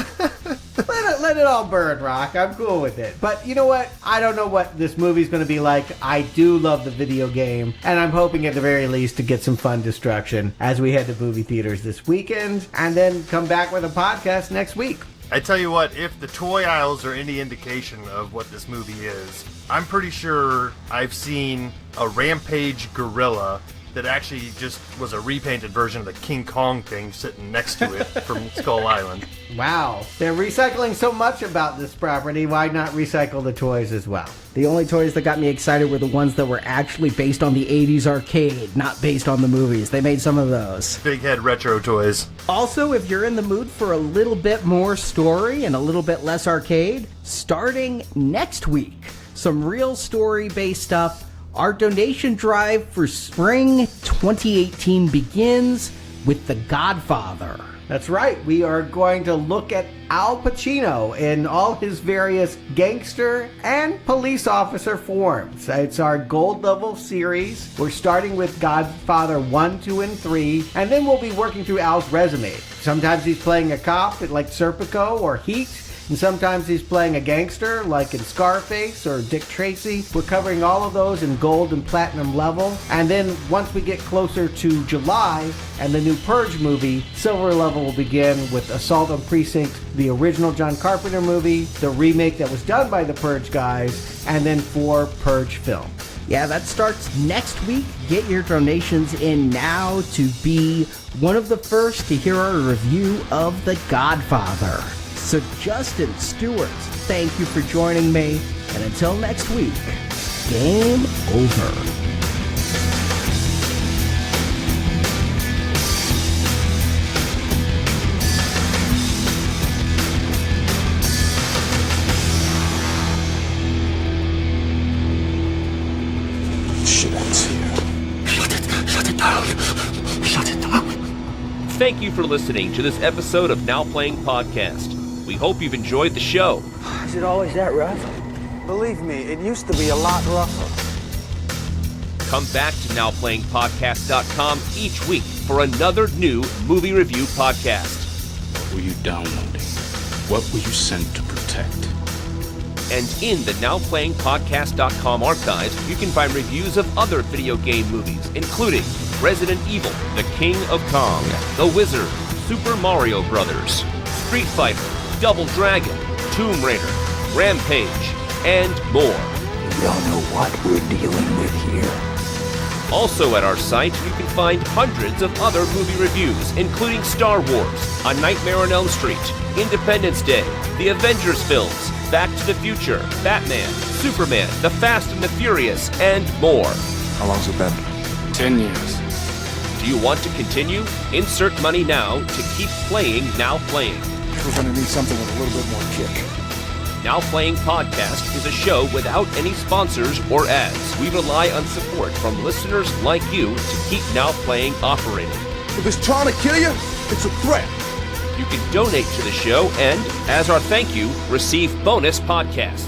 G: Let it all burn, Rock. I'm cool with it. But you know what? I don't know what this movie's going to be like. I do love the video game, and I'm hoping at the very least to get some fun destruction as we head to movie theaters this weekend, and then come back with a podcast next week.
H: I tell you what, if the toy aisles are any indication of what this movie is, I'm pretty sure I've seen a Rampage gorilla that actually just was a repainted version of the King Kong thing sitting next to it from Skull Island.
G: Wow. They're recycling so much about this property, why not recycle the toys as well?
F: The only toys that got me excited were the ones that were actually based on the 80s arcade, not based on the movies. They made some of those.
H: Big head retro toys.
F: Also, if you're in the mood for a little bit more story and a little bit less arcade, starting next week, some real story-based stuff. Our donation drive for spring 2018 begins with The Godfather.
G: That's right. We are going to look at Al Pacino in all his various gangster and police officer forms. It's our gold level series. We're starting with Godfather 1, 2, and 3, and then we'll be working through Al's resume. Sometimes he's playing a cop like Serpico or Heat, and sometimes he's playing a gangster like in Scarface or Dick Tracy. We're covering all of those in gold and platinum level. And then once we get closer to July and the new Purge movie, silver level will begin with Assault on Precinct, the original John Carpenter movie, the remake that was done by the Purge guys, and then 4 Purge films.
F: Yeah, that starts next week. Get your donations in now to be one of the first to hear our review of The Godfather. So Justin, Stuart, thank you for joining me. And until next week, game over.
B: Thank you for listening to this episode of Now Playing Podcast. We hope you've enjoyed the show.
C: Is it always that rough? Believe me, it used to be a lot rougher.
B: Come back to NowPlayingPodcast.com each week for another new movie review podcast.
E: What were you downloading? What were you sent to protect?
B: And in the NowPlayingPodcast.com archives, you can find reviews of other video game movies, including Resident Evil, The King of Kong, The Wizard, Super Mario Brothers, Street Fighter, Double Dragon, Tomb Raider, Rampage, and more.
C: We all know what we're dealing with here.
B: Also at our site, you can find hundreds of other movie reviews, including Star Wars, A Nightmare on Elm Street, Independence Day, the Avengers films, Back to the Future, Batman, Superman, The Fast and the Furious, and more.
D: How long's it been?
E: 10 years.
B: Do you want to continue? Insert money now to keep playing Now Playing.
D: We're gonna need something with a little bit more kick.
B: Now Playing Podcast is a show without any sponsors or ads. We rely on support from listeners like you to keep Now Playing operating.
D: If it's trying to kill you, it's a threat.
B: You can donate to the show and, as our thank you, receive bonus podcasts.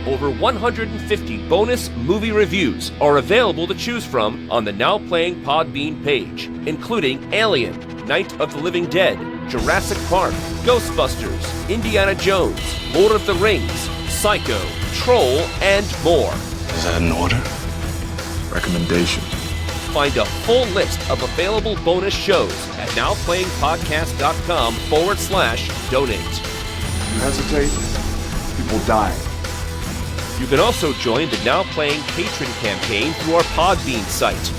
B: Over 150 bonus movie reviews are available to choose from on the Now Playing Podbean page, including Alien, Night of the Living Dead, Jurassic Park, Ghostbusters, Indiana Jones, Lord of the Rings, Psycho, Troll, and more.
E: Is that an order?
D: Recommendation.
B: Find a full list of available bonus shows at nowplayingpodcast.com/donate.
D: You hesitate, people die.
B: You can also join the Now Playing Patron campaign through our Podbean site.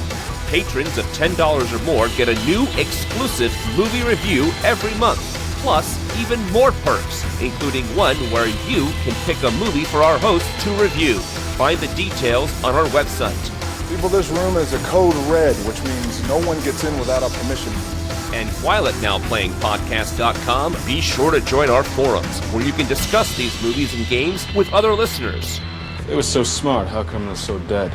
B: Patrons of $10 or more get a new exclusive movie review every month, plus even more perks, including one where you can pick a movie for our host to review. Find the details on our website.
D: People, this room is a code red, which means no one gets in without our permission.
B: And while at nowplayingpodcast.com, be sure to join our forums, where you can discuss these movies and games with other listeners.
E: They were so smart, how come they're so dead?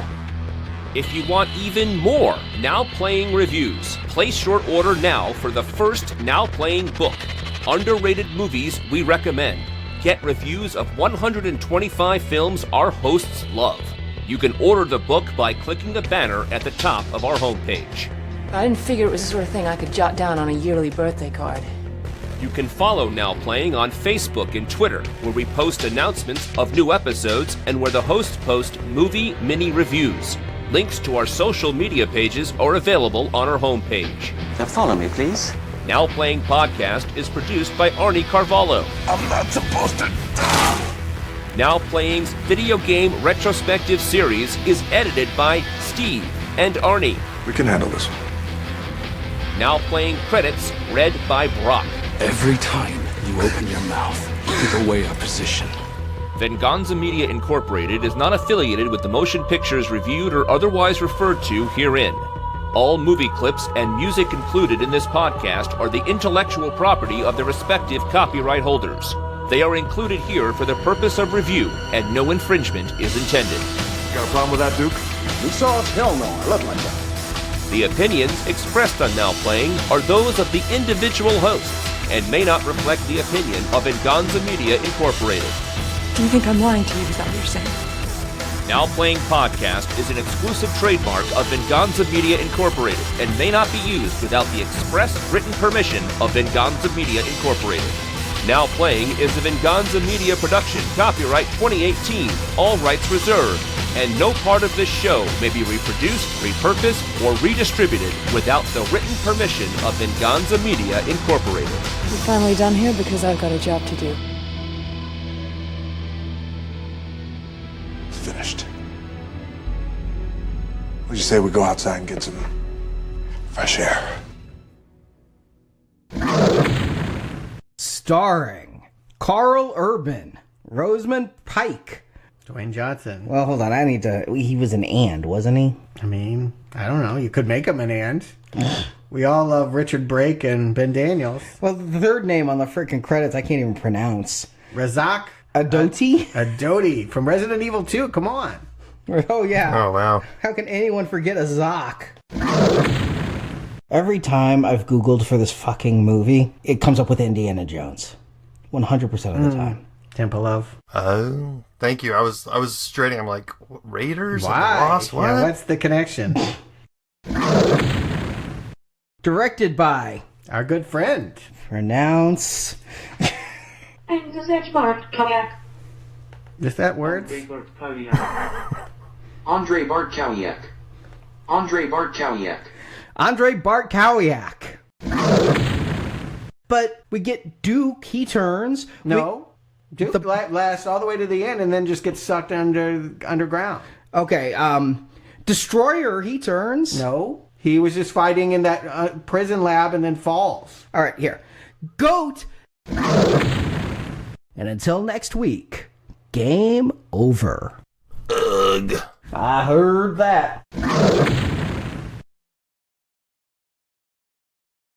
B: If you want even more Now Playing reviews, place your order now for the first Now Playing book, Underrated Movies We Recommend. Get reviews of 125 films our hosts love. You can order the book by clicking the banner at the top of our homepage.
I: I didn't figure it was the sort of thing I could jot down on a yearly birthday card.
B: You can follow Now Playing on Facebook and Twitter, where we post announcements of new episodes and where the hosts post movie mini reviews. Links to our social media pages are available on our homepage.
C: Now follow me, please.
B: Now Playing Podcast is produced by Arnie Carvalho.
D: I'm not supposed to.
B: Now Playing's video game retrospective series is edited by Steve and Arnie.
D: We can handle this.
B: Now Playing credits read by Brock.
E: Every time you open your mouth, you give away our position.
B: Venganza Media Incorporated is not affiliated with the motion pictures reviewed or otherwise referred to herein. All movie clips and music included in this podcast are the intellectual property of their respective copyright holders. They are included here for the purpose of review, and no infringement is intended.
D: Got a problem with that, Duke? You saw us? Hell no. I love my job.
B: The opinions expressed on Now Playing are those of the individual hosts and may not reflect the opinion of Venganza Media Incorporated.
I: Do you think I'm lying to you? Is that what you're saying?
B: Now Playing Podcast is an exclusive trademark of Venganza Media Incorporated and may not be used without the express written permission of Venganza Media Incorporated. Now Playing is a Venganza Media production, copyright 2018, all rights reserved, and no part of this show may be reproduced, repurposed, or redistributed without the written permission of Venganza Media Incorporated.
I: We're finally done here because I've got a job to do.
D: Finished. What'd you say we go outside and get some fresh air?
F: Starring Carl Urban, Rosamund Pike.
G: Dwayne Johnson.
F: Well, hold on. He was an and, wasn't he?
G: I mean, I don't know. You could make him an and. We all love Richard Brake and Ben Daniels.
F: Well, the third name on the freaking credits I can't even pronounce.
G: Razak
F: Adoti?
G: Adoti from Resident Evil 2. Come on.
F: Oh, yeah.
H: Oh, wow.
F: How can anyone forget a Zoc? Every time I've Googled for this fucking movie, it comes up with Indiana Jones. 100% of the time.
G: Temple of.
H: Oh, thank you. I was straining. I'm like, Raiders?
G: Why?
H: Lost? What?
G: Yeah, what's the connection?
F: Directed by
G: Our good friend.
F: Pronounce.
J: And that's Bart Kayak.
G: Is that words?
C: Andre Bartkowiak. Andre Bartkowiak.
F: Andre Bartkowiak. But we get Duke, he turns.
G: No. Duke lasts all the way to the end and then just gets sucked underground.
F: Okay, Destroyer, he turns.
G: No. He was just fighting in that prison lab and then falls.
F: All right, here. Goat! And until next week, game over.
B: Ugh.
F: I heard that.